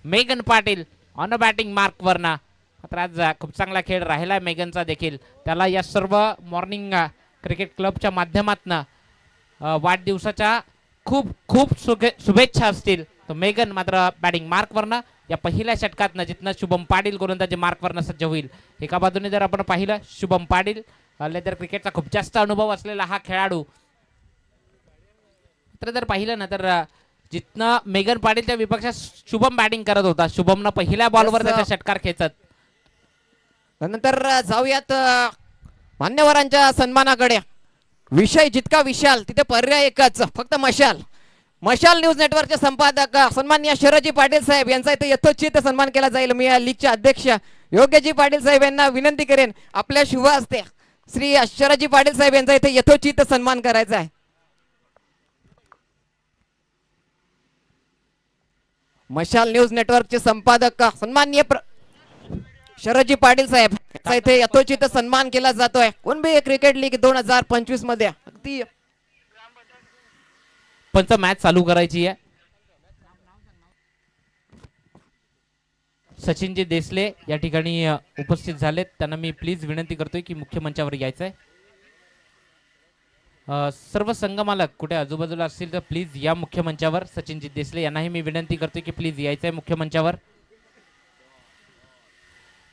मेगन Patil on a batting mark वरना. मात्र आज खूप चांगला खेळ राहिला मेगनचा देखील. त्याला या सर्व मॉर्निंग क्रिकेट क्लबच्या माध्यमातून वाढदिवसाच्या खूप खूप शुभेच्छा असतील. तो मेगन मात्र बॅटिंग मार्क वरना या पहिल्या षटकातनं जिथनं शुभम पाटील गोलंदाजी मार्क वरनं सज्ज होईल. एका बाजूने जर आपण पाहिलं शुभम पाटील लेदर क्रिकेटचा खूप जास्त अनुभव असलेला हा खेळाडू. तर जर पाहिलं ना तर जिथनं मेगन पाटीलच्या विपक्षात शुभम बॅटिंग करत होता. शुभमनं पहिल्या बॉलवर त्याचा षटकार खेचत. नंतर जाऊयात मान्यवरांच्या सन्मानाकडे. विषय जितका विशाल तिथे पर्याय एकच फक्त मशाल. मशाल न्यूज नेटवर्कचे संपादक सन्माननीय शरदजी पाटील साहेब यांचा इथे यथोचित सन्मान केला जाईल. मी या लीगचे अध्यक्ष योग्यजी पाटील साहेब यांना विनंती करेन आपल्या शुभ हस्ते श्री शरदजी पाटील साहेब यांचा इथे यथोचित सन्मान करायचा आहे. मशाल न्यूज नेटवर्कचे संपादक सन्माननीय शरदजी पाटील साहेब यांचा इथे यथोचित सन्मान केला जातोय. कुणबी क्रिकेट लीग 2025 मध्ये अगदी पंच मॅच चालू करायची आहे. सचिनजी देसले या ठिकाणी उपस्थित झालेत. त्यांना मी प्लीज विनंती करतोय की मुख्य मंचावर यायचं आहे. सर्व संघ मालक कुठे आजूबाजूला असतील तर प्लीज या मुख्य मंचावर. सचिनजी देसले यांनाही मी विनंती करतोय की प्लीज यायचं आहे मुख्य मंचावर.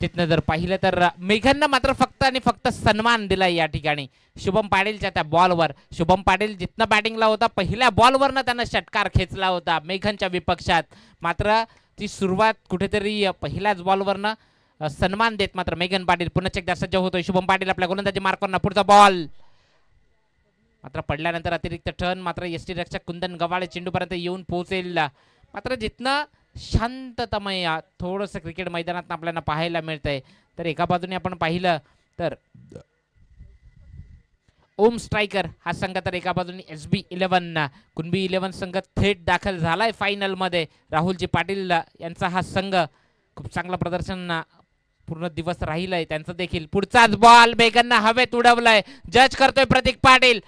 तिथनं जर पाहिलं तर मेघांना मात्र फक्त आणि फक्त सन्मान दिलाय या ठिकाणी शुभम पाटीलच्या त्या बॉलवर. शुभम पाटील जिथनं बॅटिंगला होता पहिल्या बॉलवरनं त्यानं षटकार खेचला होता मेघांच्या विपक्षात. मात्र ती सुरुवात कुठेतरी पहिल्याच बॉलवरनं सन्मान देत मात्र मेघन पाटील पुन्हा एकदा सज्ज होतोय. शुभम पाटील आपल्या गोलंदाजी मार्कवरनं पुढचा बॉल मात्र पडल्यानंतर अतिरिक्त टर्न मात्र यष्टी रक्षक कुंदन गवाळे चेंडूपर्यंत येऊन पोहोचेल. मात्र जिथनं शांततामय थोडंसं क्रिकेट मैदानात आपल्याला पाहायला मिळतंय. तर एका बाजूने आपण पाहिलं तर ओम स्ट्रायकर हा संघ तर एका बाजूने SB11 कुणबी 11 संघ थेट दाखल झालाय फायनल मध्ये. राहुलजी पाटील यांचा हा संघ खूप चांगलं प्रदर्शन पूर्ण दिवस राहिलाय त्यांचं देखील. पुढचाच बॉल मेघनना हवेत उडवलाय, जज करतोय प्रतीक पाटील,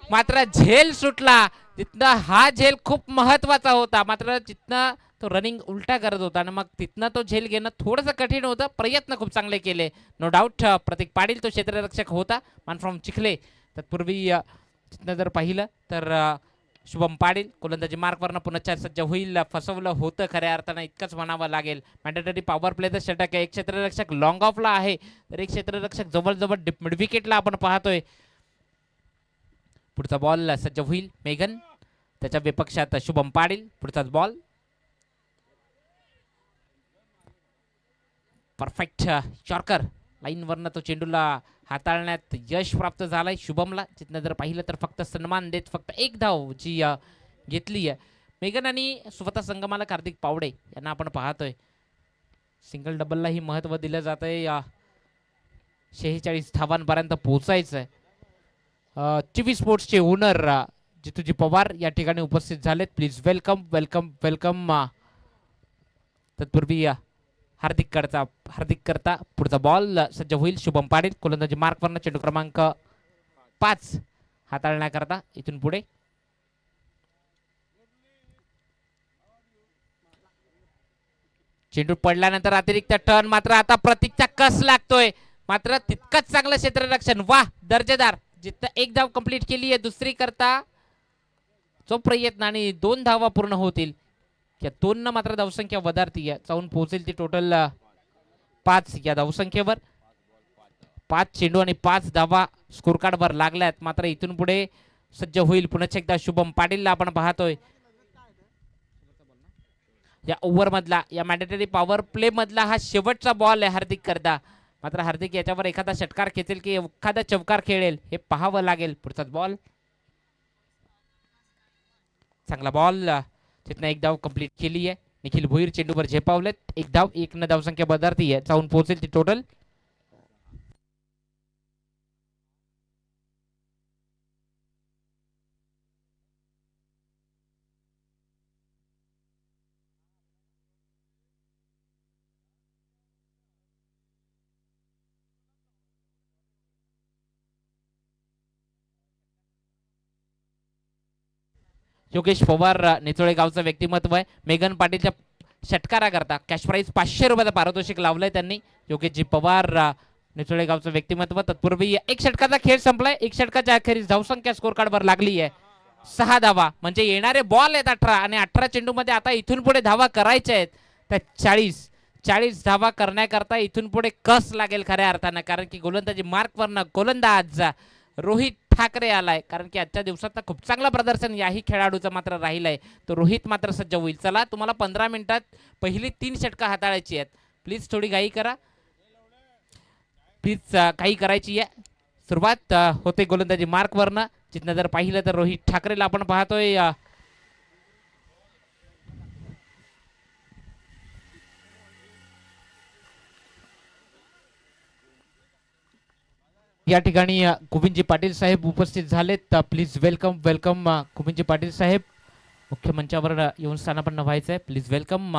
मात्र झेल सुटला. तिथनं हा झेल खूप महत्वाचा होता, मात्र तिथनं तो रनिंग उलटा करत होता आणि मग तिथनं तो झेल घेणं थोडंसं कठीण होतं. प्रयत्न खूप चांगले केले, नो डाऊट. प्रतीक पाटील तो क्षेत्ररक्षक होता, मॅन फ्रॉम चिखले. तत्पूर्वी तिथनं जर पाहिलं तर शुभम पाटील गोलंदाजी मार्कवरनं पुन्हा सज्ज होईल. फसवलं होतं खऱ्या अर्थानं, इतकंच म्हणावं लागेल. मॅन्डेटरी पॉवर प्लेचं षटक आहे. एक क्षेत्ररक्षक लॉंग ऑफला आहे, तर एक क्षेत्ररक्षक जवळजवळ मिड विकेटला आपण पाहतोय. पुढचा बॉल सज्ज होईल मेघन, त्याच्या विपक्षात शुभम पाटील. पुढचाच बॉल परफेक्ट शॉर्कर लाईनवरनं तो चेंडूला हाताळण्यात यश प्राप्त झालंय शुभमला. जिथनं जर पाहिलं तर फक्त सन्मान देत फक्त एक धाव जी घेतली आहे मेघन आणि स्वतः संगमालक हार्दिक पावडे यांना आपण पाहतोय. सिंगल डबललाही महत्त्व दिलं जात आहे. 46 धावांपर्यंत पोहोचायचं आहे. टीव्ही स्पोर्ट्सचे ओनर जितूजी पवार या ठिकाणी उपस्थित झालेत. Please welcome welcome welcome. तत्पूर्वी हार्दिक करता पुढचा बॉल सज्ज होईल. शुभम पाटील गोलंदाजी मार्कवरनं चेंडू क्रमांक 5 हाताळण्याकरता इथून पुढे. चेंडू पडल्यानंतर अतिरिक्त टर्न, मात्र आता प्रतीकचा कस लागतोय, मात्र तितकंच चांगलं क्षेत्ररक्षण. वाह, दर्जेदार. जिथं एक धाव कंप्लीट केली आहे, दुसरी करता जो प्रयत्न आणि 2 धावा पूर्ण होतील. या 2 मात्र धावसंख्या वधारती आहे, जाऊन पोहोचेल ती टोटल 5 या धावसंख्येवर. 5 चेंडू आणि 5 धावा स्कोर कार्डवर लागल्यात. मात्र इथून पुढे सज्ज होईल पुन्हा एकदा शुभम पाटीलला आपण पाहतोय. या ओव्हर मधला, या मॅन्डेटरी पॉवर प्ले मधला हा शेवटचा बॉल आहे हार्दिक करता. मात्र हार्दिक याच्यावर एखादा षटकार खेचेल की एखादा चौकार खेळेल हे पाहावं लागेल. पुढचाच बॉल चांगला बॉल, तिथनं एक धाव कंप्लीट केली आहे. निखिल भोईर चेंडूवर झेपावलेत. एक धाव, 1 धावसंख्या बदलती आहे, जाऊन पोहोचेल ती टोटल. योगेश पवार निचोळे गावचं व्यक्तिमत्व आहे. मेघन पाटीलच्या षटकारा करता कॅश प्राइज 500 रुपयाचं पारितोषिक लावलंय त्यांनी. योगेशजी पवार निचोळे गावचं व्यक्तिमत्व. तत्पूर्वी एक षटकाचा खेळ संपलाय. एक षटकाच्या अखेरीस धावसंख्या स्कोर कार्डवर लागली आहे 6 धावा. म्हणजे येणारे बॉल आहेत 18 आणि 18 चेंडूमध्ये आता इथून पुढे धावा करायच्या आहेत त्या 40 धावा करण्याकरता इथून पुढे कस लागेल खऱ्या अर्थानं. कारण की गोलंदाजी मार्कवरनं गोलंदाज रोहित ठाकरे आलाय. कारण की आजच्या दिवसात खूप चांगलं प्रदर्शन याही खेळाडूचं मात्र राहिलंय. तो रोहित मात्र सज्ज होईल. चला, तुम्हाला 15 मिनिटात पहिली 3 षटकं हाताळायची आहेत. प्लीज थोडी घाई करा, प्लीज काही करायची आहे. सुरुवात होते गोलंदाजी मार्कवरनं. जिथनं जर पाहिलं तर रोहित ठाकरेला आपण पाहतोय. या ठिकाणी गोविंदजी पाटील साहेब उपस्थित झालेत. Please welcome welcome Govindji Patil साहेब. मुख्य मंचावर येऊन स्थानापन्न व्हायचं आहे. Please welcome.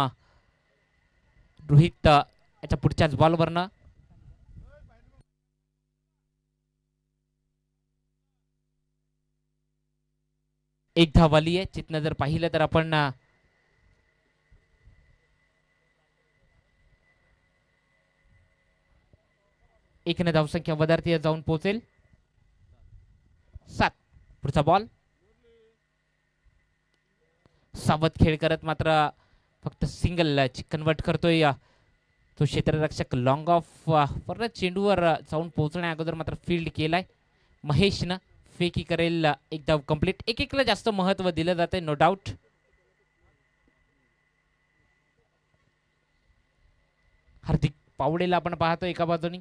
रोहित याच्या पुढच्याच बॉलवरनं एक धाव आली आहे. तिथनं जर पाहिलं तर आपण एकने धावसंख्या वधारती जाऊन पोहोचेल 7. पुढचा बॉल सावध खेळ करत मात्र फक्त सिंगल कन्वर्ट करतोय तो क्षेत्ररक्षक. लॉंग ऑफ परत चेंडूवर जाऊन पोहोचण्या अगोदर मात्र फील्ड केलाय महेशनं. फेकी करेल एक धाव कंप्लीट. एक-एकला जास्त महत्व दिलं जाते, नो डाऊट. हार्दिक पावडेला आपण पाहतो एका बाजूनी.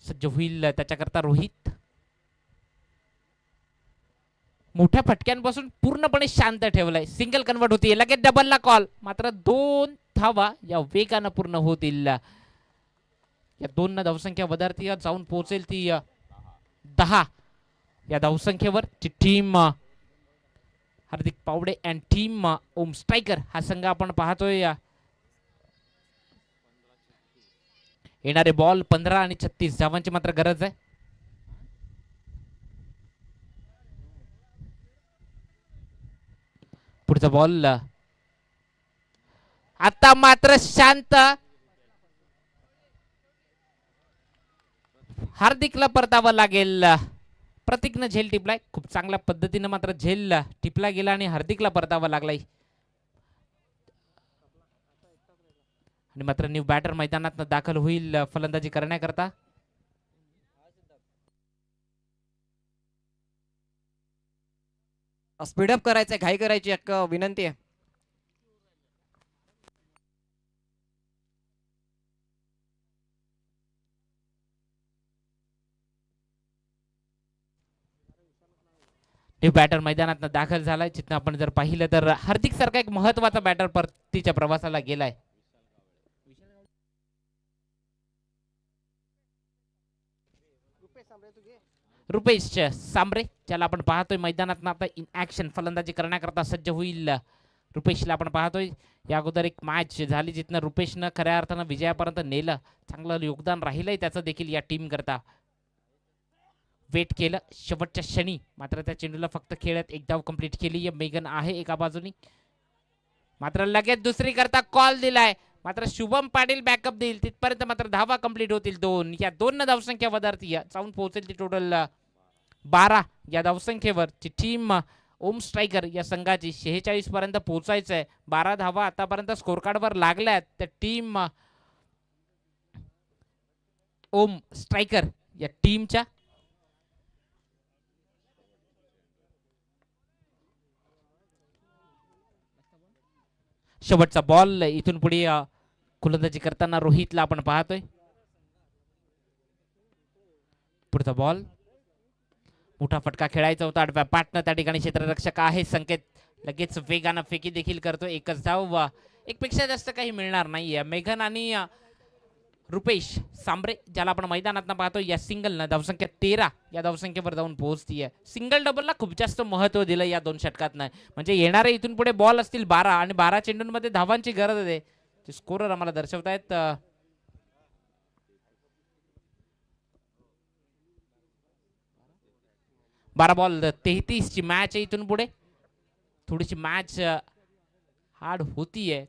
सज्ज होईल त्याच्याकरता रोहित. मोठ्या फटक्यांपासून पूर्णपणे शांत ठेवलाय. सिंगल कन्वर्ट होती, लगेच डबलला कॉल. मात्र 2 धावा या वेगानं पूर्ण होतील. या 2 धावसंख्या वधारती जाऊन पोहोचेल ती 10 या धावसंख्येवर. Team Hardik Pawde and team Om striker हा संघ आपण पाहतोय. येणारे बॉल 15 आणि 36 धावांची मात्र गरज आहे. पुढचा बॉल आता मात्र शांत. हार्दिकला परतावं लागेल. प्रतीकनं झेल टिपलाय, खूप चांगल्या पद्धतीनं मात्र झेल टिपला गेला आणि हार्दिकला परतावा लागलाय. आणि मात्र न्यू बॅटर मैदानात दाखल होईल फलंदाजी करण्याकरता. स्पीडअप करायचंय, घाई करायची एक विनंती आहे. न्यू बॅटर मैदानात दाखल झालाय. जिथं आपण जर पाहिलं तर हार्दिक सारखा एक महत्वाचा बॅटर परतीच्या प्रवासाला गेलाय. रुपेश सांबरे ज्याला आपण पाहतोय मैदानात आता इन ऍक्शन फलंदाजी करण्याकरता सज्ज होईल. रुपेशला आपण पाहतोय या अगोदर एक मॅच झाली जिथनं रुपेशनं खऱ्या अर्थानं विजयापर्यंत नेलं. चांगलं योगदान राहिलंय त्याचं देखील या टीम करता. वेट केलं शेवटच्या क्षणी मात्र त्या चेंडूला फक्त खेळत एक धाव कंप्लीट केली. मेगन आहे एका बाजूनी, मात्र लगेच दुसरी करता कॉल दिलाय. मात्र शुभम पाटील बॅकअप देईल तिथपर्यंत मात्र धावा कंप्लीट होतील. या दोन धावसंख्या वधारती जाऊन पोहोचेल ती टोटल 12 या धावसंख्येवर. ची टीम ओम स्ट्रायकर या संघाची 46 पर्यंत पोहोचायचं आहे. 12 धावा आतापर्यंत स्कोर कार्डवर लागल्यात त्या टीम ओम स्ट्रायकर या टीमच्या. शेवटचा बॉल इथून पुढे गोलंदाजी करताना रोहितला आपण पाहतोय. पुढचा बॉल मोठा फटका खेळायचा होता. आडव्या पाटनं त्या ठिकाणी क्षेत्ररक्षक आहे संकेत लगेच वेगानं फेकी देखील करतो. एकच धाव, एक पेक्षा जास्त काही मिळणार नाहीये. मेघन आणि रुपेश सांबरे ज्याला आपण मैदानात पाहतोय या सिंगलनं धावसंख्या 13 या धावसंख्येवर जाऊन पोहोचतीये. सिंगल डबलला खूप जास्त महत्व दिलं या दोन षटकातनं. म्हणजे येणारे इथून पुढे बॉल असतील 12 आणि 12 चेंडूंमध्ये धावांची गरज आहे. ते स्कोरर आम्हाला दर्शवतायत. 12 बॉल 33 ची मॅच आहे. इथून पुढे थोडीशी मॅच हार्ड होतीये.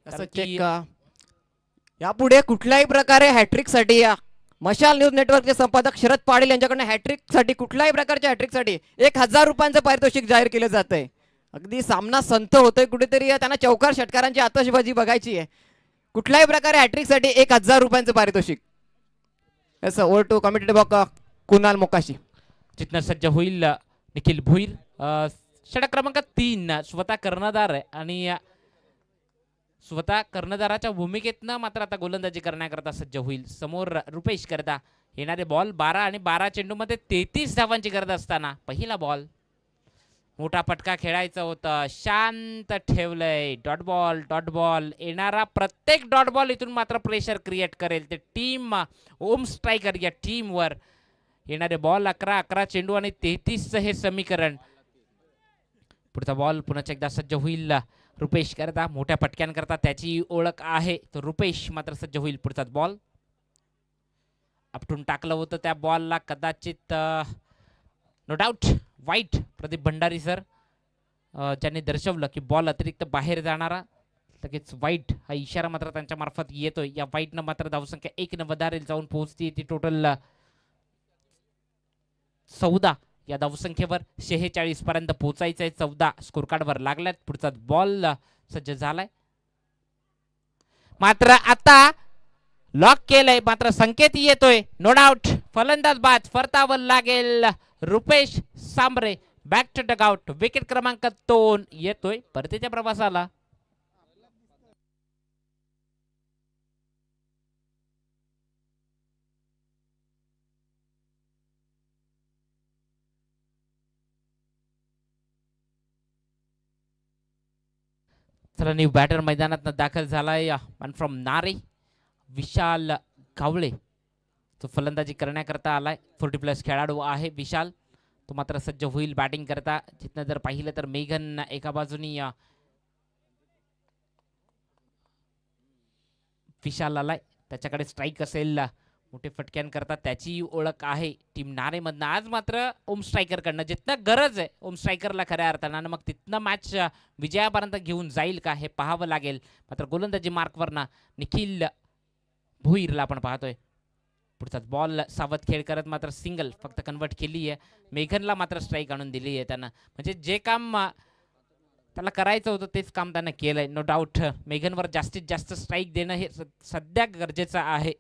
यापुढे कुठल्याही प्रकारे हॅट्रिक साठी मशाल न्यूज नेटवर्कचे संपादक शरद पाटील यांच्याकडून हॅट्रिक साठी कुठल्याही प्रकारच्या हॅट्रिक साठी 1000 रुपयांचं पारितोषिक जाहीर केलं जात आहे. अगदी सामना संत होतोय कुठेतरी. त्यांना चौकार षटकारांची आतषबाजी बघायची आहे. कुठल्याही प्रकारे हॅट्रिक साठी 1000 रुपयांचं पारितोषिक. ओव्हर टू कमिटेड बॉक कुणाल मोकाशी. जिथनं सज्ज होईल निखिल भोईर. षटक क्रमांक 3 स्वतः कर्णधार आहे आणि स्वतः कर्णधाराच्या भूमिकेतनं मात्र आता गोलंदाजी करण्याकरता सज्ज होईल. समोर रुपेश करता येणारे बॉल 12 आणि 12 चेंडूमध्ये 33 धावांची गरज असताना पहिला बॉल मोठा फटका खेळायचा होता. शांत ठेवलंय. डॉट बॉल येणारा प्रत्येक डॉट बॉल इथून मात्र प्रेशर क्रिएट करेल ते टीम ओम स्ट्रायकर या टीमवर. येणारे बॉल 11 चेंडू आणि 33 हे समीकरण. पुढचा बॉल पुन्हा एकदा सज्ज होईल रुपेश करता. मोठ्या फटक्यांकरता त्याची ओळख आहे तो रुपेश मात्र सज्ज होईल. पुढचा बॉल आपटून टाकलं होतं त्या बॉलला कदाचित नो डाऊट वाईट. प्रदीप भंडारी सर ज्यांनी दर्शवलं की बॉल अतिरिक्त बाहेर जाणारा लगेच वाईट हा इशारा मात्र त्यांच्या मार्फत येतोय. या वाईटनं मात्र धावसंख्या 1 न वधारेल जाऊन पोहोचते ती टोटल 14 या धावसंख्येवर. 46 पर्यंत पोहोचायचंय. 14 स्कोर कार्डवर लागल्यात. पुढचा बॉल सज्ज झालाय मात्र आता लॉक केलंय. मात्र संकेत येतोय नो डाऊट फलंदाज बाद. परतावं लागेल Rupesh Sambare. Back to dugout. Wicket क्रमांक 2 येतोय परतीच्या प्रवासाला. चला न्यू बॅटर मैदानात दाखल झालाय. वन फ्रॉम नारे विशाल कावळे तो फलंदाजी करण्याकरता आलाय. 40+ खेळाडू आहे विशाल. तो मात्र सज्ज होईल बॅटिंग करता. जिथनं जर पाहिलं तर मेघन एका बाजूनी विशाल आलाय. त्याच्याकडे स्ट्राईक असेल मोठे फटक्यान करतात त्याची ओळख आहे टीम नाणेमधनं. आज मात्र ओम स्ट्रायकरकडनं जिथनं गरज आहे ओम स्ट्रायकरला खऱ्या अर्थानं, आणि मग तिथनं मॅच विजयापर्यंत घेऊन जाईल का हे पाहावं लागेल. मात्र गोलंदाजी मार्कवरनं निखिल भोईरला आपण पाहतोय. पुढचाच बॉल सावध खेळ करत मात्र सिंगल फक्त कन्वर्ट केली आहे. मेघनला मात्र स्ट्राईक आणून दिली आहे त्यानं. म्हणजे जे काम त्याला करायचं होतं तेच काम त्यानं केलंय. नो डाऊट मेघनवर जास्तीत जास्त स्ट्राईक देणं हे सध्या गरजेचं आहे.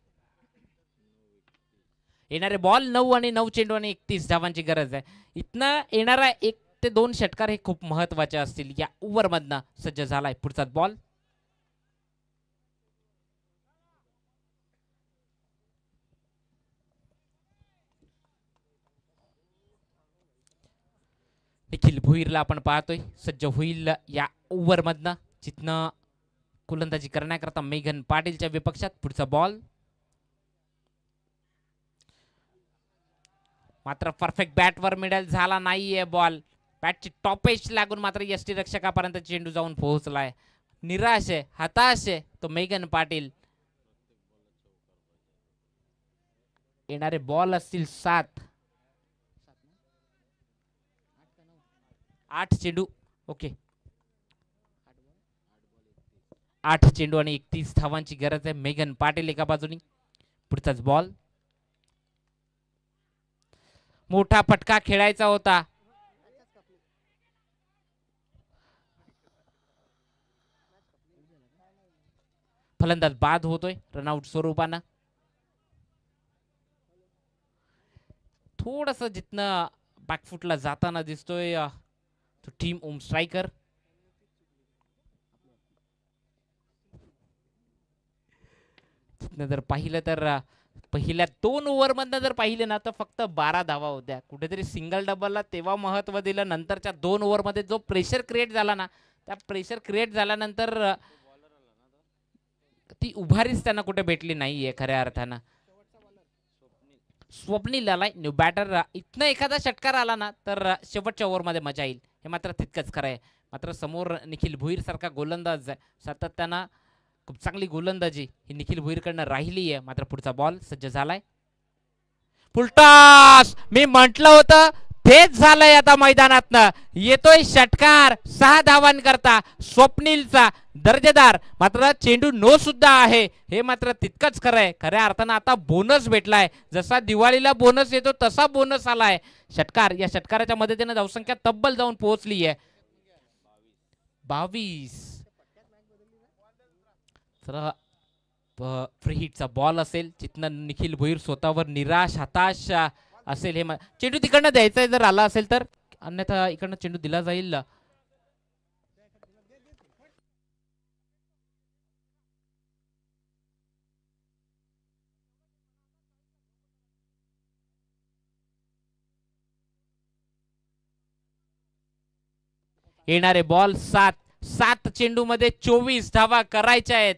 येणारे बॉल 9 आणि 9 चेंडू आणि 31 धावांची गरज आहे. इथनं येणारा 1 ते 2 षटकार हे खूप महत्वाचे असतील. या ओव्हरमधनं सज्ज झालाय पुढचाच बॉल. निखिल भोईरला आपण पाहतोय सज्ज होईल या ओव्हरमधनं, जिथनं गोलंदाजी करण्याकरता मेघन पाटीलच्या विपक्षात. पुढचा बॉल मात्र परफेक्ट बॅटवर मिडल झाला नाहीये बॉल. बॅटची टॉपेज लागून मात्र यष्टी रक्षकापर्यंत चेंडू जाऊन पोहोचलाय. निराश आहे, हताश आहे तो मेघन पाटील. येणारे बॉल असतील 7 8 चेंडू. ओके 8 चेंडू आणि 31 धावांची गरज आहे. मेघन पाटील एका बाजूनी. पुढचाच बॉल. मोठा फटका खेळायचा होता. फलंदाज बाद होतोय रनआउट स्वरूपानं. थोडस जिथनं बॅकफुटला जाताना दिसतोय तो टीम ओम स्ट्रायकर. जर पाहिलं तर पहिल्या 2 ओव्हरमधनं जर पाहिलं ना तर फक्त 12 धावा होत्या. कुठेतरी सिंगल डबलला तेव्हा महत्व दिलं. नंतरच्या 2 ओव्हरमध्ये जो प्रेशर क्रिएट झाला ना, त्या प्रेशर क्रिएट झाल्यानंतर ती उभारीच त्यांना कुठे भेटली नाहीये खऱ्या अर्थानं. स्वप्नील आलाय न्यू बॅटर. इथनं एखादा षटकार आला ना तर शेवटच्या ओव्हरमध्ये मजा येईल, हे मात्र तितकंच खरं आहे. मात्र समोर निखिल भोईर सारखा गोलंदाज सातत्यानं खूप चांगली गोलंदाजी ही निखिल भोईरकडनं राहिली आहे. मात्र पुढचा बॉल सज्ज झालाय. फुलटॉस. मी म्हटलं होतं तेच झालंय. आता मैदानातनं येतोय षटकार 6 धावांकरता स्वप्नीलचा दर्जेदार. मात्र चेंडू नो सुद्धा आहे, हे मात्र तितकंच खरं आहे. खऱ्या अर्थानं आता बोनस भेटलाय. जसा दिवाळीला बोनस येतो तसा बोनस आलाय. षटकार, या षटकाराच्या मदतीने धावसंख्या तब्बल जाऊन पोहोचली आहे 22. तर फ्री हिटचा बॉल असेल, जिथनं निखिल भोईर स्वतःवर निराश हताश असेल. हे चेंडू तिकडनं द्यायचा जर आला असेल तर, अन्यथा इकडनं चेंडू दिला जाईल. येणारे बॉल 7 चेंडू मध्ये 24 धावा करायच्या आहेत.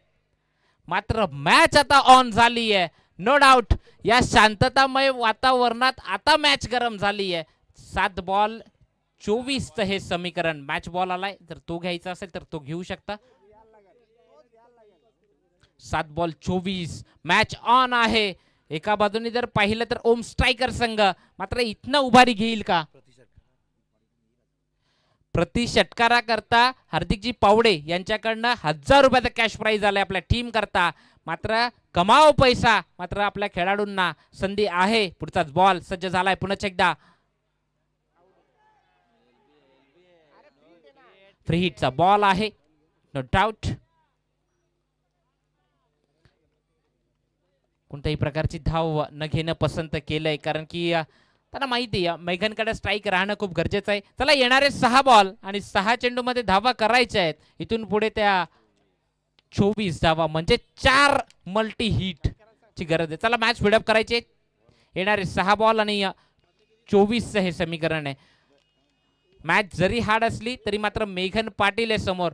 मात्र मॅच आता ऑन झाली आहे. नो डाऊट या शांततामय वातावरणात आता मॅच गरम झाली आहे. 7 बॉल 24 हे समीकरण. मॅच बॉल आलाय, जर तो घ्यायचा असेल तर तो घेऊ शकता. 7 बॉल 24 मॅच ऑन आहे. एका बाजूने जर पाहिलं तर ओम स्ट्रायकर संघ मात्र इथनं उभारी घेईल का? प्रति षटकारा करता हार्दिकजी पावडे यांच्याकडनं 1000 रुपयाचा कॅश प्राइज आलाय आपल्या टीम करता. मात्र कमाव पैसा मात्र आपल्या खेळाडूंना संधी आहे. पुढचाच बॉल सज्ज झालाय पुन्हा एकदा. फ्री हिटचा बॉल आहे नो डाऊट. कोणत्याही प्रकारची धाव न घेणं पसंत केलंय, कारण की त्यांना माहिती आहे मेघनकडे स्ट्राईक राहणं खूप गरजेचं आहे. चला येणारे 6 बॉल आणि 6 चेंडू मध्ये धावा करायच्या आहेत. इथून पुढे त्या 24 धावा म्हणजे 4 मल्टी हिट ची गरज आहे. चला मॅच स्पीडअप करायचे. येणारे 6 बॉल आणि 24 हे समीकरण आहे. मॅच जरी हार्ड असली तरी मात्र मेघन पाटील आहे समोर.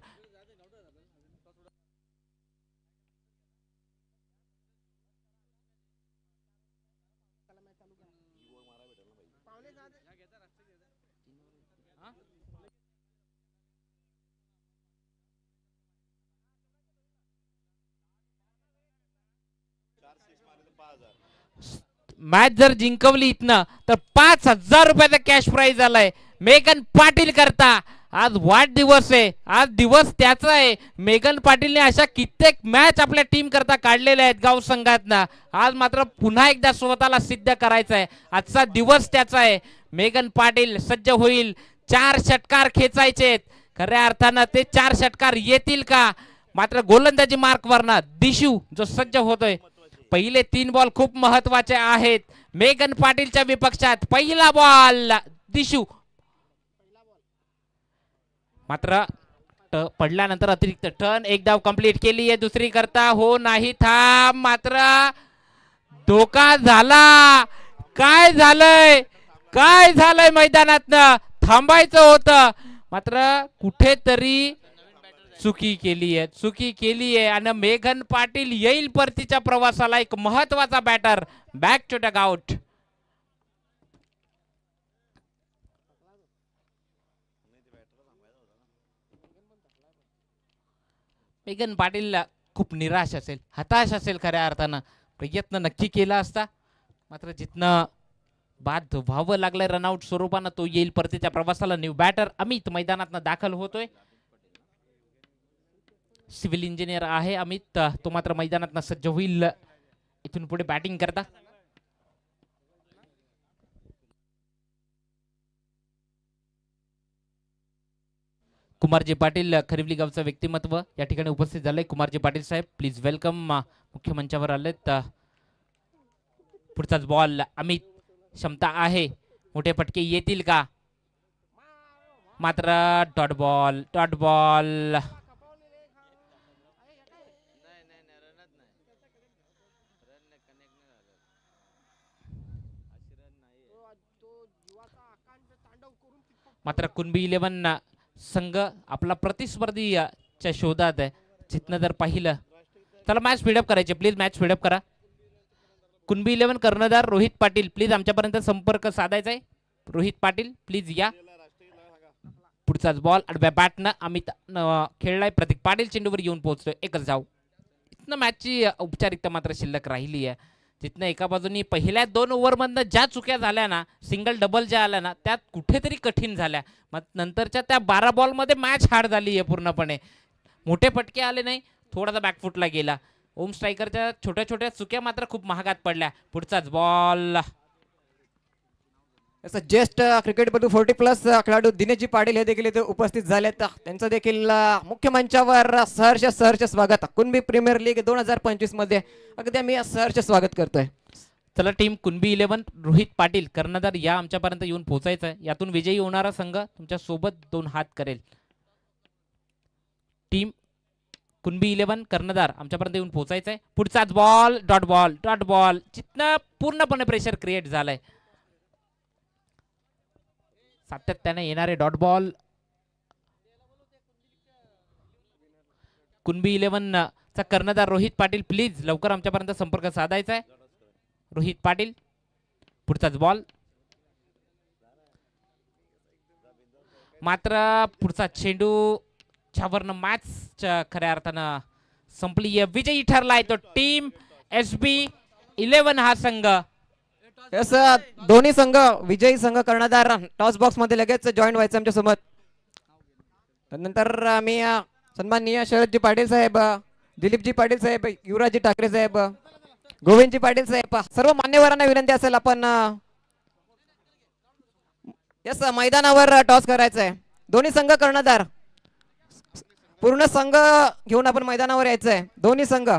मॅच जर जिंकवली इथनं तर 5,000 रुपयाचा कॅश प्राइज आलाय मेघन पाटील करता. आज वाढदिवस आहे, आज दिवस त्याचा आहे. मेघन पाटीलने अशा कित्येक मॅच आपल्या टीम करता काढलेल्या आहेत गाव संघातनं. आज मात्र पुन्हा एकदा स्वतःला सिद्ध करायचं आहे. आजचा दिवस त्याचा आहे. मेघन पाटील सज्ज होईल. 4 षटकार खेचायचे. खऱ्या अर्थानं ते 4 षटकार येतील का? मात्र गोलंदाजी मार्कवरनं दिशू जो सज्ज होतोय. पहिले 3 बॉल खूप महत्वाचे आहेत. मेघन पाटीलच्या विपक्षात पहिला बॉल दिशू मात्र पडल्यानंतर अतिरिक्त टर्न. एक धाव कंप्लीट केली आहे. दुसरी करता हो नाही थांब. मात्र धोका झाला. काय झालंय, काय झालंय मैदानातनं? थांबायचं होतं मात्र कुठेतरी चुकी केली आहे, चुकी केली आहे. आणि मेघन पाटील येईल परतीच्या प्रवासाला. एक महत्वाचा batter back to dugout. मेघन पाटील खूप निराश असेल, हताश असेल. खऱ्या अर्थानं प्रयत्न नक्की केला असता मात्र जिथनं बाद व्हावं लागलंय रनआउट स्वरूपानं तो येईल परतीच्या प्रवासाला. न्यू बॅटर अमित मैदानात दाखल होतोय. सिव्हिल इंजिनियर आहे अमित. तो मात्र मैदानात सज्ज होईल इथून पुढे बॅटिंग करता. कुमारजी पाटील खरिवली गावचं व्यक्तिमत्व या ठिकाणी उपस्थित झालंय. कुमारजी पाटील साहेब प्लीज वेलकम. मुख्य मंचावर आलेत. पुढचाच बॉल अमित. क्षमता आहे, मोठे फटके येतील का? मात्र डॉट बॉल, डॉट बॉल. मात्र कुणबी 11 संघ आपला प्रतिस्पर्धी च्या शोधात आहे. जिथनं जर पाहिलं चला मॅच स्पीडअप करायचे प्लीज, मॅच स्पीडअप करा. कुणबी 11 कर्णधार रोहित पाटील प्लीज आमच्यापर्यंत संपर्क साधायचा आहे. रोहित पाटील प्लीज या. पुढचाच बॉल आडव्या बॅटनं अमित खेळलाय. प्रतीक पाटील चेंडूवर येऊन पोहोचतोय. एकच धाव. इथनं मॅचची औपचारिकता मात्र शिल्लक राहिली आहे. तिथनं एका बाजूनी पहिल्या 2 ओव्हरमधनं ज्या चुक्या झाल्या ना, सिंगल डबल ज्या आल्या ना, त्यात कुठेतरी कठीण झाल्या. मग नंतरच्या त्या 12 बॉलमध्ये मॅच हार्ड झाली आहे पूर्णपणे. मोठे फटके आले नाही, थोडासा बॅकफुटला गेला. ओम स्ट्रायकरच्या छोट्या छोट्या चुक्या मात्र खूप महागात पडल्या. पुढचाच बॉल. ज्येष्ठ क्रिकेटपटू 40+ खेळाडू दिनेशजी पाटील हे देखील इथे उपस्थित झालेत. त्यांचं देखील मुख्य मंचावर सहर्ष स्वागत. कुणबी प्रीमियर लीग 2025 मध्ये अगदी आम्ही सहर्ष स्वागत करतोय. चला टीम कुणबी 11 रोहित पाटील कर्णधार या आमच्यापर्यंत येऊन पोहोचायचं आहे. यातून विजयी होणारा संघ तुमच्या सोबत 2 हात करेल. टीम कुणबी 11 कर्णधार आमच्यापर्यंत येऊन पोहोचायचं आहे. पुढचाच ball. Dot ball, dot ball. जिथनं पूर्णपणे प्रेशर क्रिएट झालंय. सातत्याने येणारे डॉट बॉल. कुणबी 11 चा कर्णधार रोहित पाटील प्लीज लवकर आमच्यापर्यंत संपर्क साधायचा आहे. रोहित पाटील. पुढचाच बॉल. मात्र पुढचा चेंडू ज्यावरनं मॅच खऱ्या अर्थानं संपली आहे. विजयी ठरलाय तो टीम SB 11 हा संघ. यस, दोन्ही संघ विजयी संघ कर्णधार टॉस बॉक्स मध्ये लगेच जॉईन व्हायचं आमच्या सोबत. नंतर आम्ही सन्माननीय शरदजी पाटील साहेब, दिलीपजी पाटील साहेब, युवराजजी ठाकरे साहेब, गोविंदजी पाटील साहेब, सर्व मान्यवरांना विनंती असेल आपण यस मैदानावर टॉस करायचं आहे. दोन्ही संघ कर्णधार पूर्ण संघ घेऊन आपण मैदानावर यायचं आहे. दोन्ही संघ.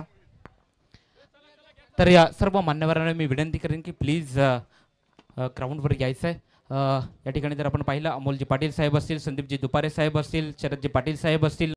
तर या सर्व मान्यवरांना मी विनंती करेन की प्लीज ग्राउंडवर यायचं आहे. या ठिकाणी जर आपण पाहिलं अमोलजी पाटील साहेब असतील, संदीपजी दुपारे साहेब असतील, शरदजी पाटील साहेब असतील,